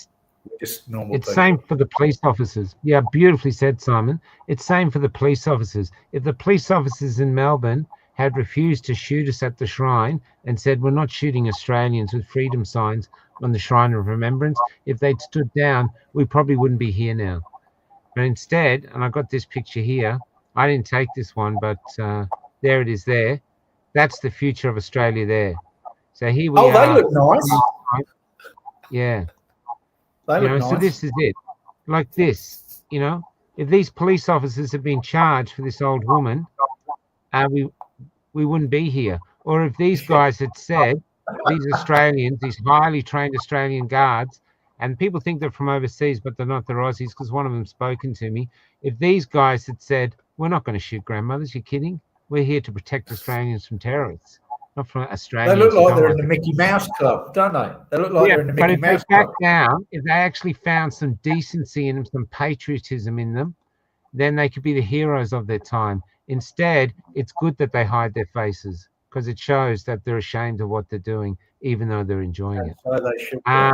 We're just normal It's people. same for the police officers. Yeah, beautifully said, Simon. It's same for the police officers. If the police officers in Melbourne had refused to shoot us at the shrine and said, we're not shooting Australians with freedom signs on the Shrine of Remembrance, if they'd stood down, we probably wouldn't be here now. But instead, and I got this picture here, I didn't take this one, but there it is there. That's the future of Australia there. So here we are. Oh, they look nice. Yeah. They look nice. So this is it. Like this, if these police officers had been charged for this old woman, we wouldn't be here. Or if these guys had said, these Australians, these highly trained Australian guards, and people think they're from overseas, but they're not, they're Aussies, because one of them's spoken to me. If these guys had said, we're not going to shoot grandmothers, you're kidding? We're here to protect Australians from terrorists, not from Australians. They look like they're in the Mickey Mouse Club, don't they? They look like they're in the Mickey Mouse Club. But if they actually found some decency in them, some patriotism in them, then they could be the heroes of their time. Instead, it's good that they hide their faces, because it shows that they're ashamed of what they're doing, even though they're enjoying it. So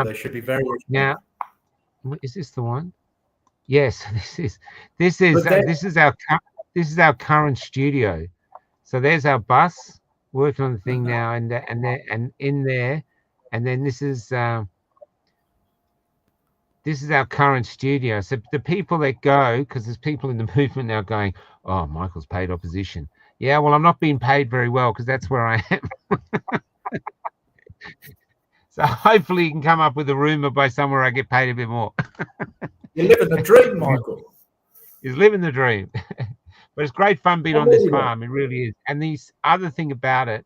they should be very ashamed. Now, is this the one? Yes, this is our current studio. So there's our bus working on the thing now, and in there, and then this is our current studio. So the people that go, because there's people in the movement now going, oh, Michael's paid opposition. Yeah, well, I'm not being paid very well, because that's where I am. So hopefully you can come up with a rumor by somewhere I get paid a bit more. You're living the dream, Michael. He's living the dream. But it's great fun being on this farm. It really is. And the other thing about it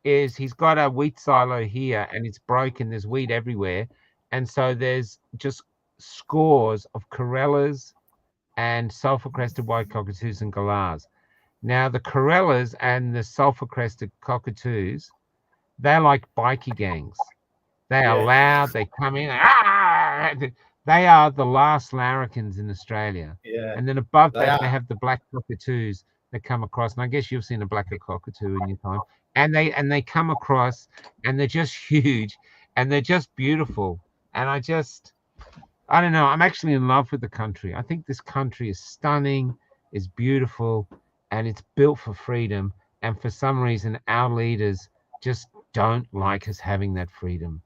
is he's got a wheat silo here, and it's broken. There's wheat everywhere. And so there's just scores of Corellas and sulfur-crested white cockatoos and galahs. Now, the Corellas and the sulfur-crested cockatoos, they're like bikie gangs. They are loud. They come in. They are the last larrikins in Australia. Yeah. And then above that, they have the black cockatoos that come across. And I guess you've seen a black cockatoo in your time. And they come across, and they're just huge, and they're just beautiful. And I don't know. I'm actually in love with the country. I think this country is stunning, is beautiful, and it's built for freedom. And for some reason, our leaders just don't like us having that freedom.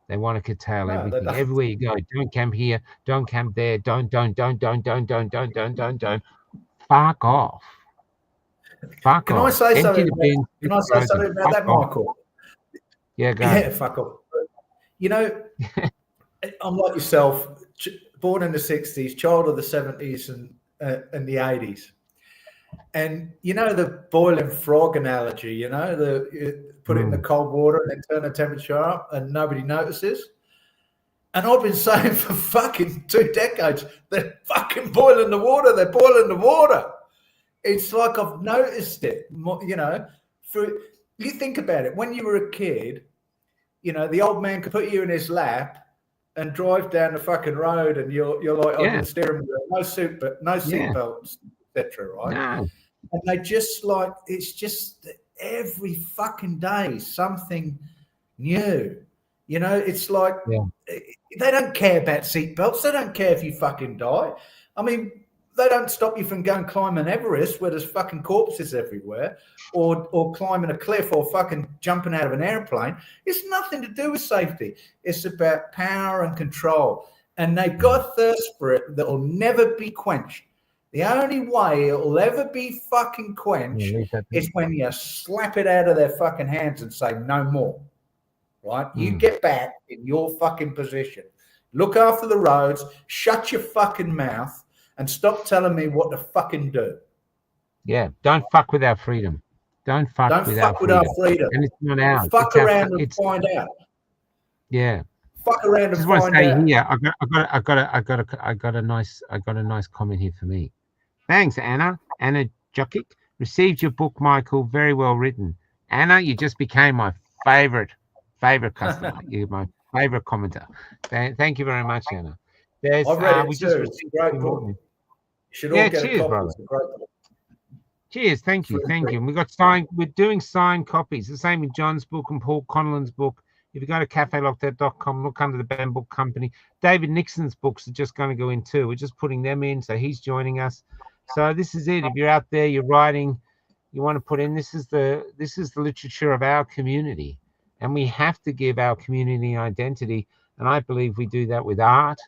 They want to curtail everything. Everywhere you go, don't camp here, don't camp there, don't. Fuck off. Fuck off. Can I say something about that, Michael? Yeah, go ahead. Yeah, fuck off. I'm like yourself, born in the 60s, child of the 70s and the 80s. And you know the boiling frog analogy, you know, put it in the cold water and then turn the temperature up and nobody notices. And I've been saying for fucking 2 decades, they're fucking boiling the water. They're boiling the water. It's like I've noticed it, you know. You think about it. When you were a kid, you know, the old man could put you in his lap and drive down the fucking road, and you're like on the steering wheel, no seat belts, etc. Right? No. And they just like, it's just every fucking day something new. You know, it's like they don't care about seatbelts. They don't care if you fucking die. I mean, they don't stop you from going climbing Everest where there's fucking corpses everywhere, or climbing a cliff, or fucking jumping out of an airplane. It's nothing to do with safety. It's about power and control. And they've got a thirst for it that will never be quenched. The only way it will ever be fucking quenched is when you slap it out of their fucking hands and say, no more. Right? You get back in your fucking position. Look after the roads, shut your fucking mouth, and stop telling me what to fucking do. Yeah, don't fuck with our freedom. Don't fuck with our freedom. And it's not ours. Fuck around and find out. Yeah. Fuck around and find out. I just want to say here, I got a nice comment here for me. Thanks, Anna. Anna Jokic. Received your book, Michael. Very well written. Anna, you just became my favorite customer. You're my favorite commenter. Thank you very much, Anna. I've read it too. It's a great book. Should all get a copy. Brother. It's a great book. Cheers, thank you. We're doing signed copies. The same with John's book and Paul Conlon's book. If you go to cafelocked.com, look under the Ben Book Company. David Nixon's books are just going to go in too. We're just putting them in, so he's joining us. So this is it. If you're out there, you're writing, you want to put in, this is the literature of our community, and we have to give our community identity. And I believe we do that with art,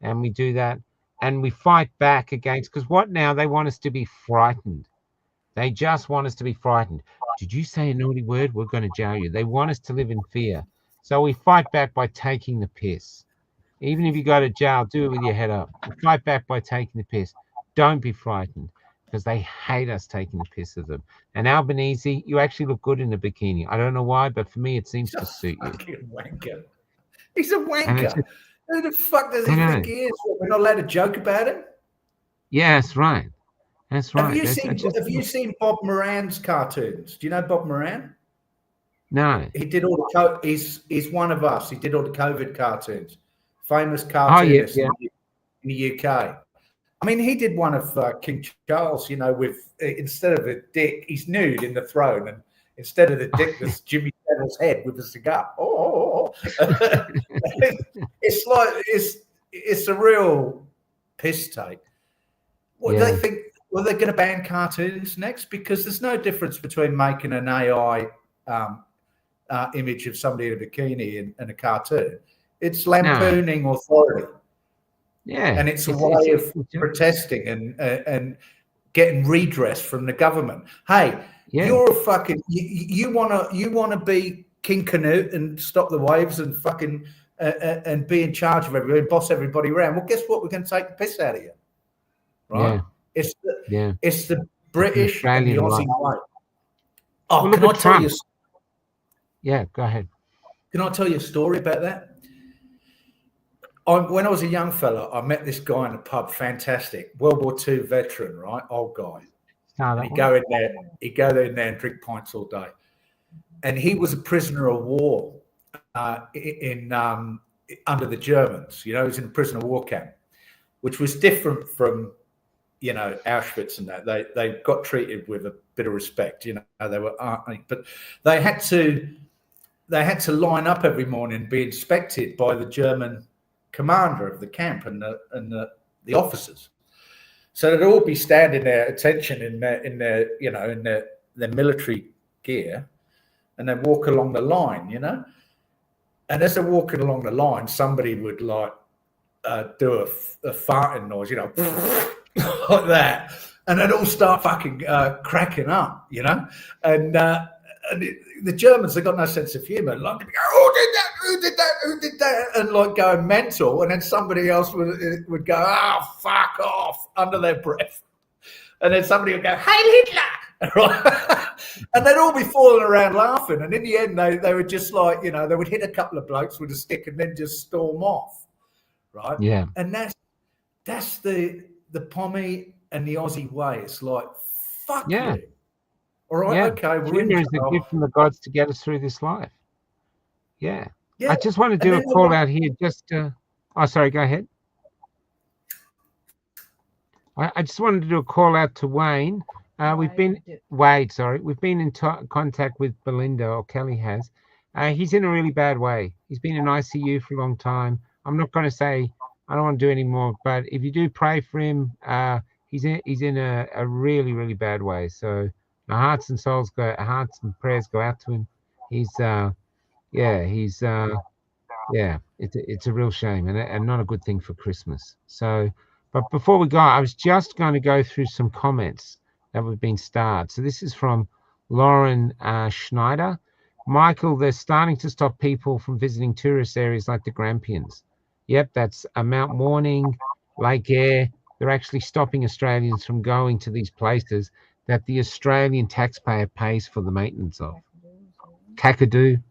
and we do that, and we fight back against, because what now? They want us to be frightened. They just want us to be frightened. Did you say a naughty word? We're going to jail you. They want us to live in fear. So we fight back by taking the piss. Even if you go to jail, do it with your head up. We fight back by taking the piss. Don't be frightened, because they hate us taking the piss of them. And Albanese, you actually look good in a bikini. I don't know why, but for me, it seems to suit you. Wanker. He's a wanker. Who the fuck does he think he is? We're not allowed to joke about him? Yeah, that's right. That's right. Have you seen Bob Moran's cartoons? Do you know Bob Moran? No. He did all the he's one of us. He did all the COVID cartoons. Famous cartoonist in the UK. I mean, he did one of King Charles, you know, with instead of a dick, he's nude in the throne, and instead of the dick, there's Jimmy Savile's head with a cigar. It's like it's a real piss take. What do they think? Well, they're going to ban cartoons next, because there's no difference between making an AI image of somebody in a bikini and a cartoon. It's lampooning authority. Yeah, and it's a way of protesting and getting redress from the government. Hey, you're a fucking you wanna be King Canute and stop the waves and fucking and be in charge of everybody, boss everybody around. Well, guess what? We're going to take the piss out of you, right? Yeah. It's the British and the Aussie way. Oh, can I tell you? Yeah, go ahead. Can I tell you a story about that? When I was a young fella, I met this guy in a pub, fantastic, World War II veteran, right? Old guy. He'd go in there and drink pints all day. And he was a prisoner of war under the Germans. You know, he was in a prisoner of war camp, which was different from, you know, Auschwitz and that. They got treated with a bit of respect. You know, they were, but they had to line up every morning and be inspected by the German commander of the camp and the officers. So they'd all be standing there, attention in their military gear, and they'd walk along the line, you know. And as they're walking along the line, somebody would like do a farting noise, you know, like that, and they'd all start fucking cracking up, you know. And the Germans, they've got no sense of humour. Like, who did that? And like going mental. And then somebody else would go, fuck off, under their breath. And then somebody would go, "Hail Hitler!" And they'd all be falling around laughing. And in the end, they would just like, you know, they would hit a couple of blokes with a stick and then just storm off, right? Yeah. And that's the Pommy and the Aussie way. It's like, fuck Yeah. you. All right, Yeah. okay, we're Junior is in a gift from the gods to get us through this life. Yeah. Yeah. I just want to do a then the call one- out here. Just, oh, sorry, go ahead. I just wanted to do a call out to Wayne. We've been Wade, sorry. We've been in contact with Belinda, or Kelly has. He's in a really bad way. He's been in ICU for a long time. I'm not going to say I don't want to do any more, but if you do pray for him, he's in a really, really bad way. So our hearts and prayers go out to him. It's a real shame and not a good thing for Christmas. So, but before we go, I was just going to go through some comments that have been starred. So this is from Lauren Schneider. Michael, they're starting to stop people from visiting tourist areas like the Grampians. Yep, that's Mount Morning, Lake Eyre. They're actually stopping Australians from going to these places that the Australian taxpayer pays for the maintenance of. Kakadu,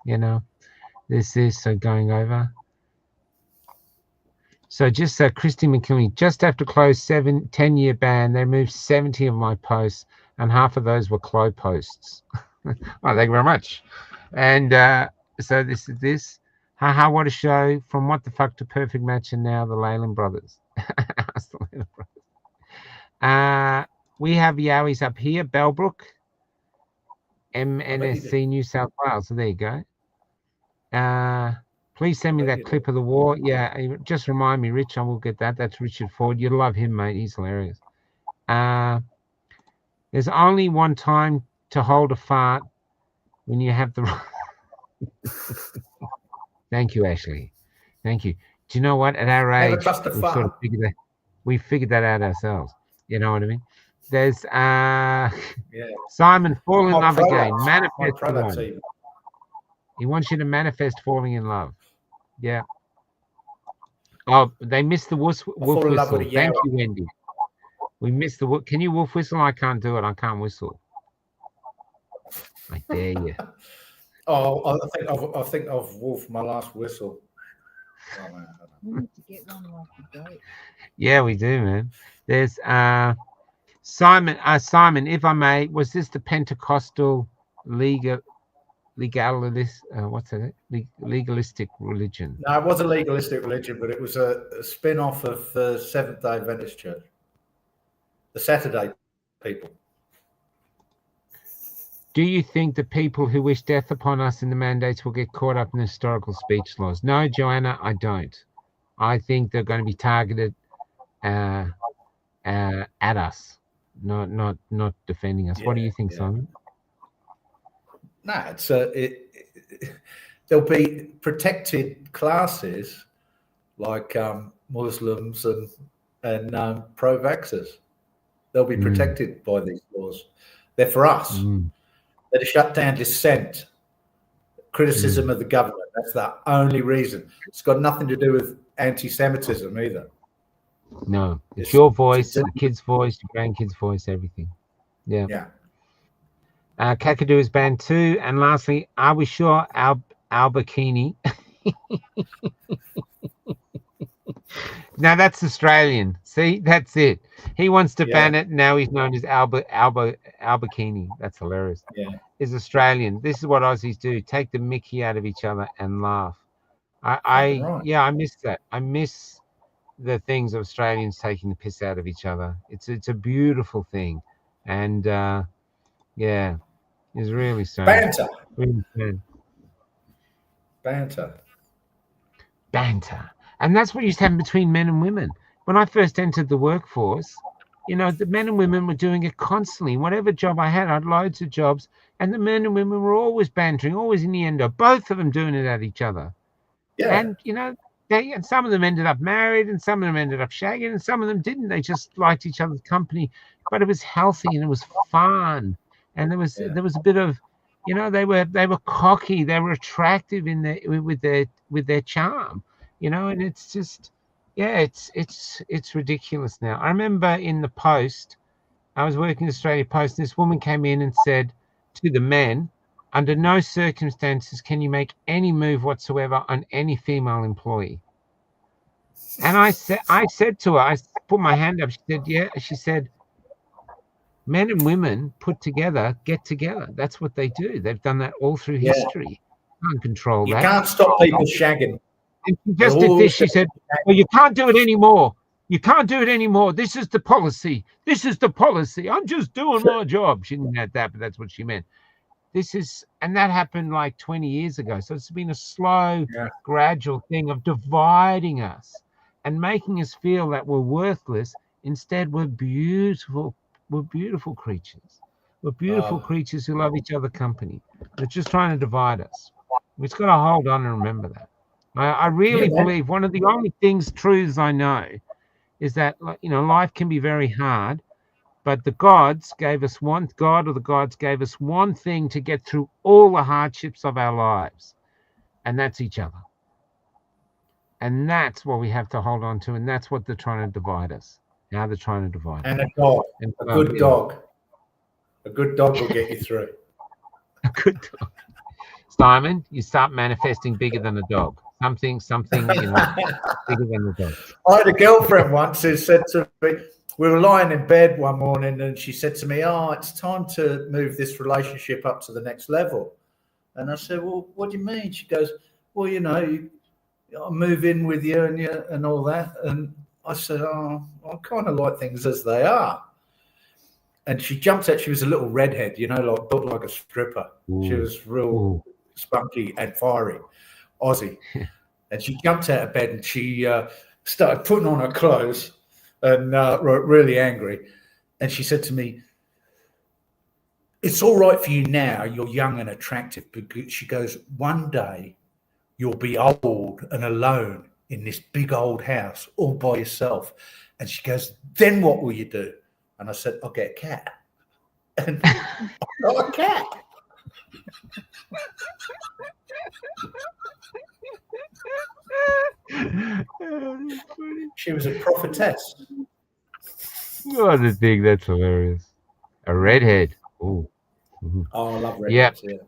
you know, so going over. So just Christy McKinley, just after close 10-year ban, they removed 70 of my posts, and half of those were Clo posts. Oh, thank you very much. And so this is this. Haha, what a show. From What the Fuck to Perfect Match, and now the Leyland Brothers. We have Yowies up here, Bellbrook, MNSC New South Wales. So there you go. Please send me that clip of the war. Yeah, just remind me, Rich. I will get that. That's Richard Ford. You'll love him, mate. He's hilarious. There's only one time to hold a fart when you have the. Thank you, Ashley. Thank you. Do you know what? At our age, we figured that out ourselves. You know what I mean? There's Simon, fall in love again. Manifest. He wants you to manifest falling in love. Yeah. Oh, they missed the wolf whistle. Thank you, Wendy. We missed the wolf. Can you wolf whistle? I can't do it. I can't whistle. I dare you. Oh, I think I've wolfed my last whistle. Yeah, we do, man. There's Simon. Simon, if I may, was this the Pentecostal legalistic religion? No, it was a legalistic religion, but it was a spin-off of the Seventh-day Adventist Church, the Saturday people. Do you think the people who wish death upon us in the mandates will get caught up in the historical speech laws? No, Joanna, I don't. I think they're going to be targeted at us, not defending us. What do you think, Simon? No, there'll be protected classes like Muslims and pro-vaxxers. They'll be protected by these laws. They're for us. They're to shut down dissent, criticism of the government. That's the only reason. It's got nothing to do with anti-Semitism either. No, it's your voice, the kid's voice, your grandkid's voice, everything. Yeah. Yeah. Kakadu is banned too. And lastly, are we sure Albuquerque? Now that's Australian. See, that's it. He wants to ban it. Now he's known as Albuquerque. That's hilarious. Yeah. Is Australian. This is what Aussies do. Take the mickey out of each other and laugh. I miss that. I miss the things of Australians taking the piss out of each other. It's a beautiful thing. And yeah, it's really strange. Banter. Really strange. Banter. And that's what used to happen between men and women. When I first entered the workforce, you know, the men and women were doing it constantly. Whatever job I had loads of jobs, and the men and women were always bantering, always innuendo, both of them doing it at each other. Yeah. And, you know, and some of them ended up married, and some of them ended up shagging, and some of them didn't. They just liked each other's company. But it was healthy and it was fun. And there was a bit of, you know, they were cocky, they were attractive with their charm. You know, and it's just, it's ridiculous now. I remember in the Post, I was working at Australia Post, and this woman came in and said to the men, under no circumstances can you make any move whatsoever on any female employee. And I said to her, I put my hand up. She said, yeah. She said, men and women put together, get together. That's what they do. They've done that all through history. You can't control You that. can't stop people shagging. And she just did this. She said, well, you can't do it anymore. You can't do it anymore. This is the policy. This is the policy. I'm just doing my job. She didn't have that, but that's what she meant. And that happened like 20 years ago. So it's been a slow, gradual thing of dividing us and making us feel that we're worthless. Instead, we're beautiful. We're beautiful creatures. We're beautiful creatures who love each other company. They're just trying to divide us. We've just got to hold on and remember that. I really believe one of the only truths I know is that, life can be very hard, but the gods gave us one thing to get through all the hardships of our lives, and that's each other. And that's what we have to hold on to, and that's what they're trying to divide us. Now they're trying to divide us. And a dog. A good dog. A good dog will get you through. A good dog. Simon, you start manifesting bigger than a dog. Something, bigger than a dog. I had a girlfriend once who said to me, we were lying in bed one morning and she said to me, it's time to move this relationship up to the next level. And I said, well, what do you mean? She goes, well, I'll move in with you and all that. And I said, I kind of like things as they are. And she jumped out. She was a little redhead, built like a stripper. Ooh. She was real spunky and fiery, Aussie. And she jumped out of bed and she started putting on her clothes and really angry. And she said to me, it's all right for you now. You're young and attractive. But she goes, one day you'll be old and alone in this big old house all by yourself. And she goes, then what will you do? And I said, I'll get a cat. And I got a cat. She was a prophetess. What a thing. That's hilarious. A redhead. Oh, I love redheads. Yeah.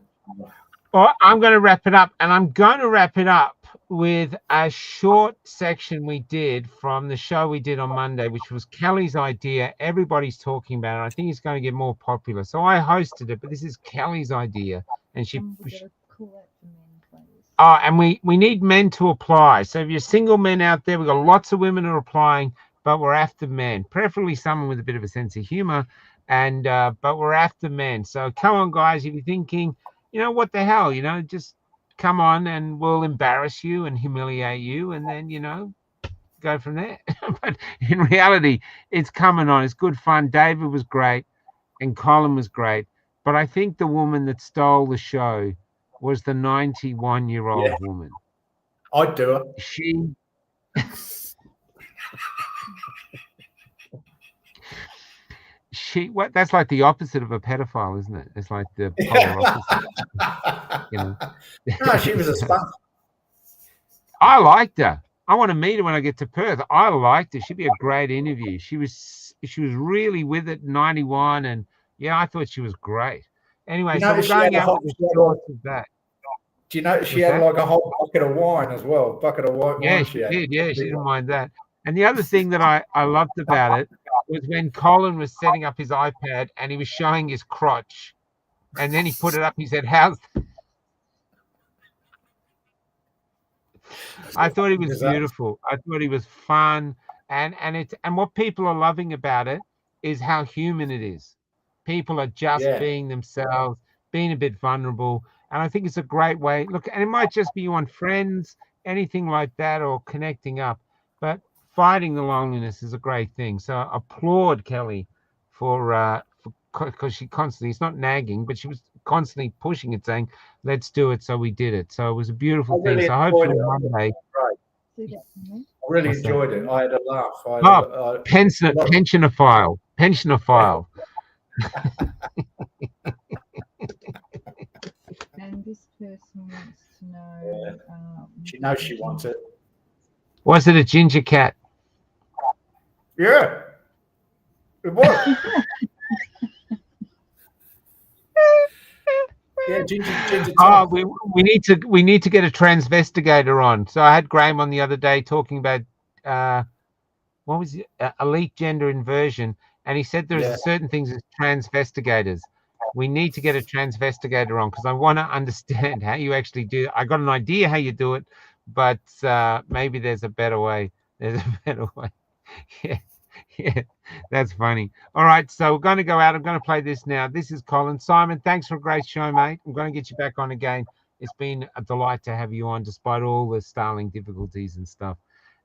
Well, I'm going to wrap it up, and I'm going to wrap it up with a short section we did from the show we did on Monday, which was Kelly's idea. Everybody's talking about it. I think it's going to get more popular. So I hosted it, but this is Kelly's idea. And and we need men to apply. So if you're single men out there, we've got lots of women who are applying, but we're after men, preferably someone with a bit of a sense of humor. And but we're after men. So come on, guys, if you're thinking, what the hell, just come on and we'll embarrass you and humiliate you and then, go from there. But in reality, it's coming on. It's good fun. David was great and Colin was great. But I think the woman that stole the show was the 91-year-old woman. I'd do it. That's like the opposite of a pedophile, isn't it? It's like the polar opposite. No, she was a spunk. I liked her. I want to meet her when I get to Perth. I liked her. She'd be a great interview. She was really with it, 91, and I thought she was great. Anyway, so we're going out with the shorts of that. Do you know she had like a whole bucket of wine as well? Bucket of white wine. She did. Yeah, she didn't mind that. And the other thing that I loved about it was when Colin was setting up his iPad and he was showing his crotch, and then he put it up. He said, "How's?" I thought he was beautiful. I thought he was fun, and what people are loving about it is how human it is. People are just being themselves, being a bit vulnerable, and I think it's a great way. Look, and it might just be you want friends, anything like that, or connecting up, but fighting the loneliness is a great thing. So I applaud Kelly for because she constantly, it's not nagging, but she was constantly pushing it, saying, let's do it. So we did it. So it was a beautiful thing. So hopefully Monday. I really enjoyed it. I had a laugh. Pensionophile. And this person wants to know. She knows she wants it. Was it a ginger cat? Yeah, it was. Yeah, Ginger Oh, Tom. we need to get a transvestigator on. So I had Graham on the other day talking about what was it? Elite gender inversion, and he said there's Yeah. certain things as transvestigators. We need to get a transvestigator on because I want to understand how you actually do it. I got an idea how you do it, but maybe there's a better way. There's a better way. Yeah. Yeah, that's funny. All right, so we're going to go out. I'm going to play this now. This is Colin. Simon, thanks for a great show, mate. I'm going to get you back on again. It's been a delight to have you on, despite all the Starlink difficulties and stuff.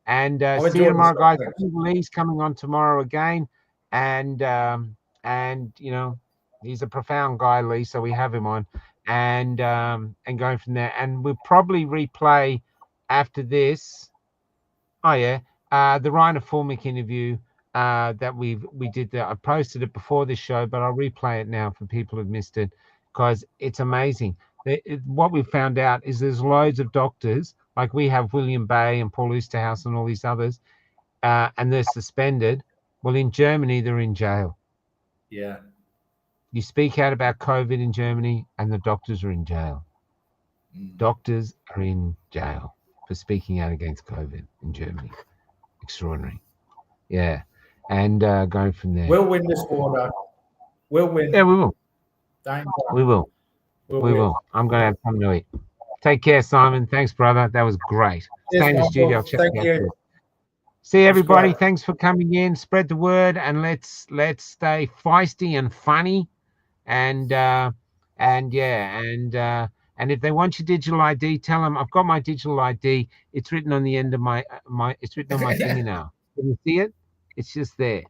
And see you tomorrow, guys. I think Lee's coming on tomorrow again, and you know, he's a profound guy, Lee. So we have him on, and going from there. And we'll probably replay after this. Oh yeah, the Rainer Fulmick interview. That we did that. I posted it before this show, but I'll replay it now for people who've missed it because it's amazing. What we found out is there's loads of doctors, like we have William Bay and Paul Oosterhouse and all these others, and they're suspended. Well, in Germany, they're in jail. Yeah. You speak out about COVID in Germany, and the doctors are in jail. Doctors are in jail for speaking out against COVID in Germany. Extraordinary. Yeah. And going from there. We'll win this war, though. We'll win. Yeah, we will. Don't We will. We'll We win. will. I'm going to have something to eat. Take care, Simon. Thanks, brother. That was great. Yes, Stay in the Michael. studio. I'll check Thank it out you. too. See everybody. great. Thanks for coming in. Spread the word and let's stay feisty and funny. And if they want your digital ID, tell them I've got my digital ID. It's written on the end of my it's written on my finger now. Can you see it? It's just there.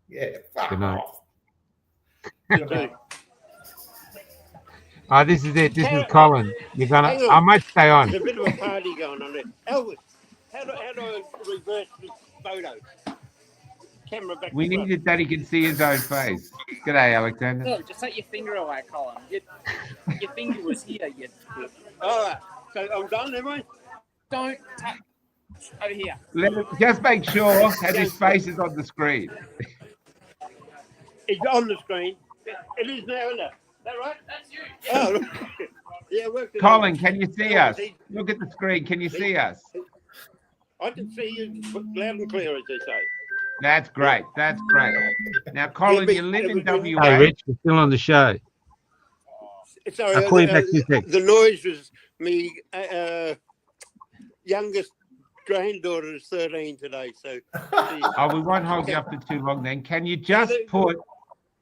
Yeah. Fuck Good night. off. Oh, this is it. This is Colin. You're gonna. I might stay on. There's a bit of a party going on there. Elvis, how do I reverse this photo? Camera back. We need it that he can see his own face. G'day, Alexander. Look, just take your finger away, Colin. Your finger was here. All right. So I'm done, am I? Don't touch over here. Just make sure that his face is on the screen. It's on the screen. It is now, isn't it? Is that right? That's you. Oh, yeah. Worked it Colin, out. can you see us? Look at the screen. Can you see us? I can see you loud and clear, as they say. That's great. That's great. Now, Colin, you live in WA. Hey, Rich, we're still on the show. Sorry, I'll call you back in a sec. the noise was me youngest granddaughter is 13 today, so. Oh, we won't hold you up for too long then. Can you just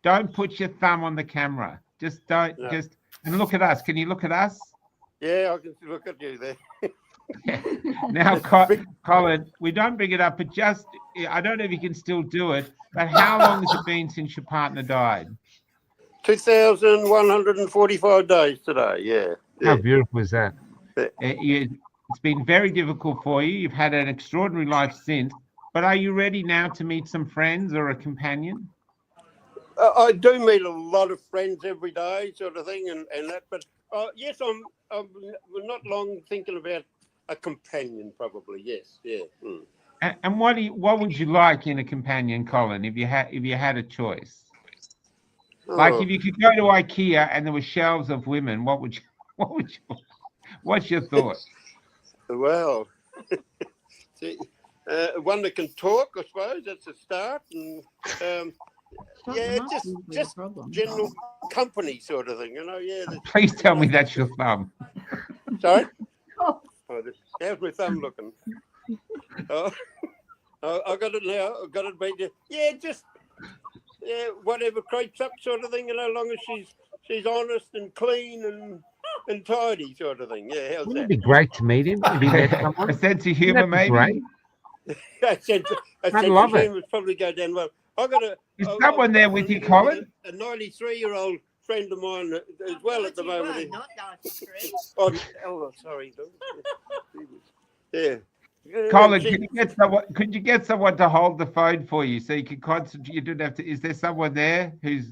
don't put your thumb on the camera. Just don't, and look at us. Can you look at us? Yeah, I can look at you there. Now, Colin, we don't bring it up, but just, I don't know if you can still do it, but how long has it been since your partner died? 2,145 days today, yeah. How beautiful is that? It's been very difficult for you. You've had an extraordinary life since, but are you ready now to meet some friends or a companion? I do meet a lot of friends every day, sort of thing, and that. But yes, I'm not long thinking about a companion. Probably, yes, yeah. Mm. And what would you like in a companion, Colin? If you had a choice, like if you could go to IKEA and there were shelves of women, what's your thought? Well, see, one that can talk, I suppose that's a start, and. Yeah, just general company sort of thing, you know. Yeah. Please tell me that's your thumb. Sorry. How's my thumb looking? Oh, I got it now. I got it made. Yeah, just whatever creeps up, sort of thing. You know, as long as she's honest and clean and tidy, sort of thing. Yeah, how's Wouldn't that? it be great to meet him? If he met someone? A sense of humour, maybe. Great. a sense of humour would probably go down well. Is someone there with you, Colin? A 93-year-old friend of mine as well at the moment. Not 93. Oh, sorry. Yeah. Colin, could you get someone to hold the phone for you so you can concentrate? You don't have to. Is there someone there who's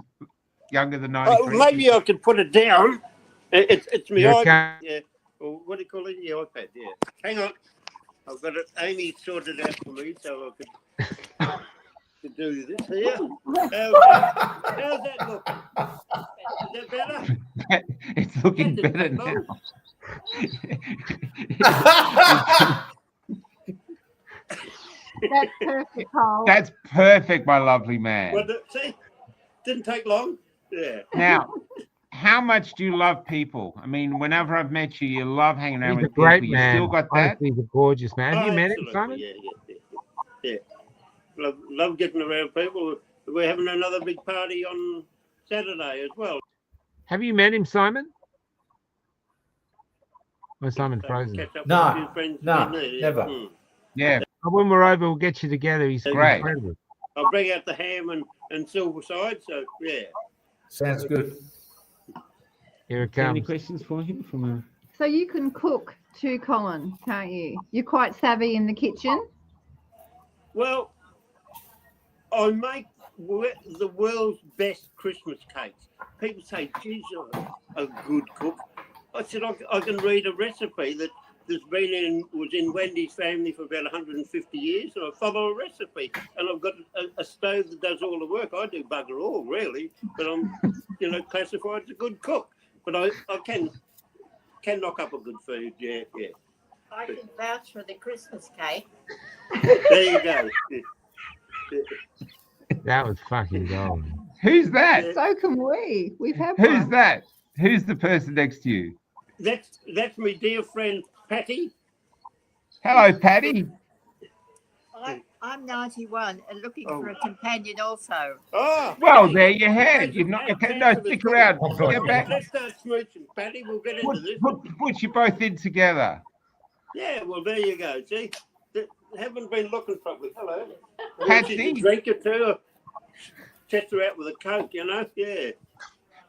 younger than 93? Maybe I could put it down. It's me iPad. Yeah. Or what do you call it? The iPad. Yeah. Hang on. I've got it. Amy sorted out for me, so I could. to do this here. How's that look? Is that better? It's looking That didn't better take now. That's perfect, Cole. That's perfect, my lovely man. Well, see, didn't take long. Yeah. Now, how much do you love people? I mean, whenever I've met you, you love hanging around He's a with great people. man. Oh, You still got that? Honestly, he's a gorgeous man. Have you met him, absolutely. Simon? Yeah. Love getting around people. We're having another big party on Saturday as well. Have you met him, Simon? Oh, Simon frozen. Catch up No, with a few friends no, in there. never. Yeah. When we're over, we'll get you together. He's Great. incredible. I'll bring out the ham and silver side. So yeah. Sounds good. Here it Any comes. questions for him from So you can cook too, Colin, can't you? You're quite savvy in the kitchen. Well, I make the world's best Christmas cakes. People say, geez, you're a good cook. I said, I can read a recipe that was in Wendy's family for about 150 years, and I follow a recipe. And I've got a stove that does all the work. I do bugger all, really, but I'm, classified as a good cook. But I can knock up a good food, yeah. I can vouch for the Christmas cake. There you go. That was fucking gold. Who's that? So can we. We've had Who's one. that? Who's the person next to you? That's my dear friend Patty. Hello, Patty. I'm 91 and looking for a companion also. Oh, Well, there you have. You're not okay. No, stick around. Get back. Let's start smooching, Patty. We'll get into this. Put you both in together. Yeah, well, there you go. See, haven't been looking properly. Hello. Patsy. She's a drink or two. Test her out with a Coke, Yeah. Yeah.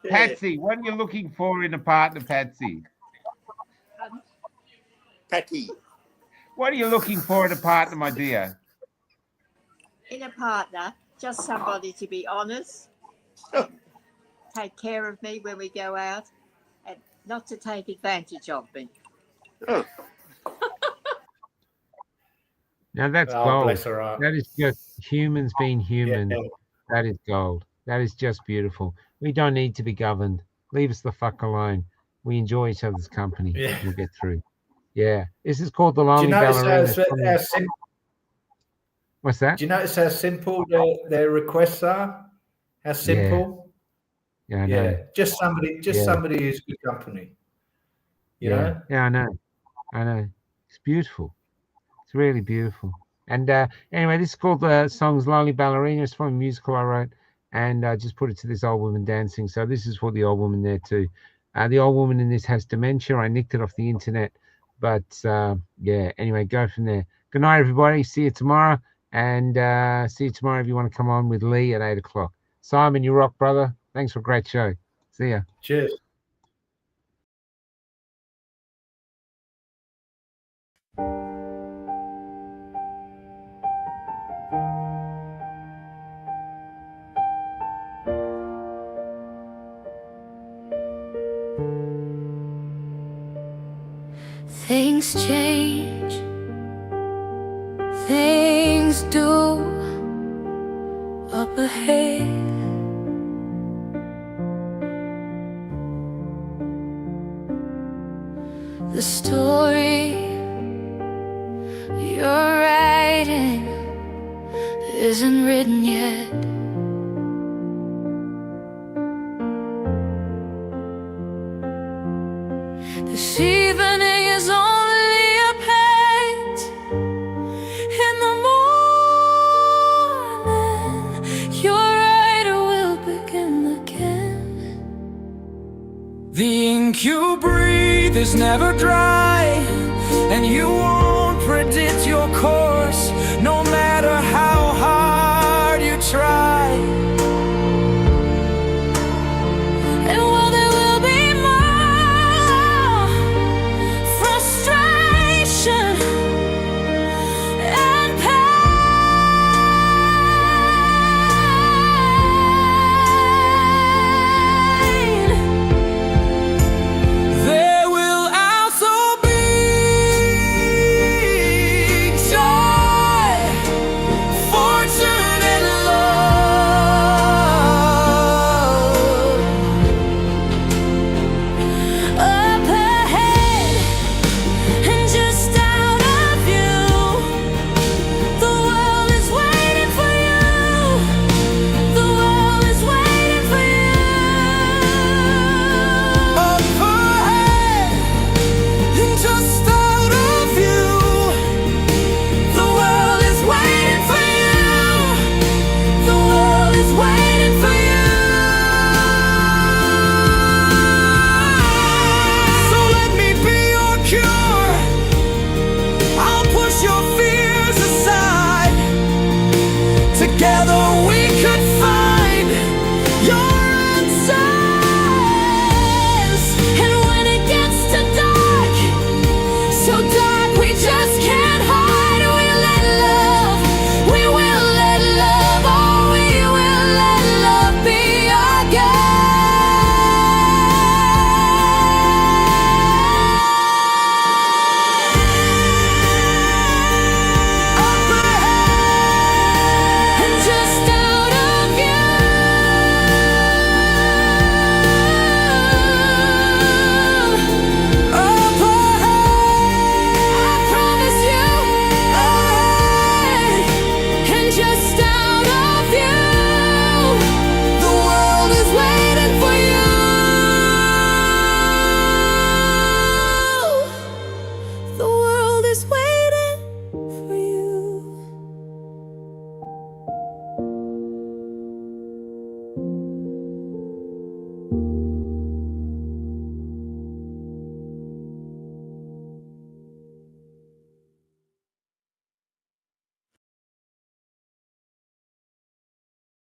Patsy, what are you looking for in a partner, Patsy? Patty. What are you looking for in a partner, my dear? In a partner, just somebody to be honest, take care of me when we go out, and not to take advantage of me. Oh. Now that's Oh, gold. bless her heart. That is just humans being human. Yeah. That is gold. That is just beautiful. We don't need to be governed. Leave us the fuck alone. We enjoy each other's company. Yeah. We'll get through. Yeah. This is called the Do Lonely you notice Ballerina. What's that? do you notice how simple their requests are? How simple? Yeah, I know. Just somebody who's good company. You know? Yeah, I know. It's beautiful. It's really beautiful. And anyway, this is called the song's Lonely Ballerina. It's from a musical I wrote, and I just put it to this old woman dancing. So this is for the old woman there too. The old woman in this has dementia. I nicked it off the internet, but yeah. Anyway, go from there. Good night, everybody. See you tomorrow, and see you tomorrow if you want to come on with Lee at 8 o'clock. Simon, you rock, brother. Thanks for a great show. See ya. Cheers. Things change, things do up ahead. The story you're writing isn't written yet. This evening is only a paint. In the morning, your writer will begin again. The ink you breathe is never dry, and you won't predict your course.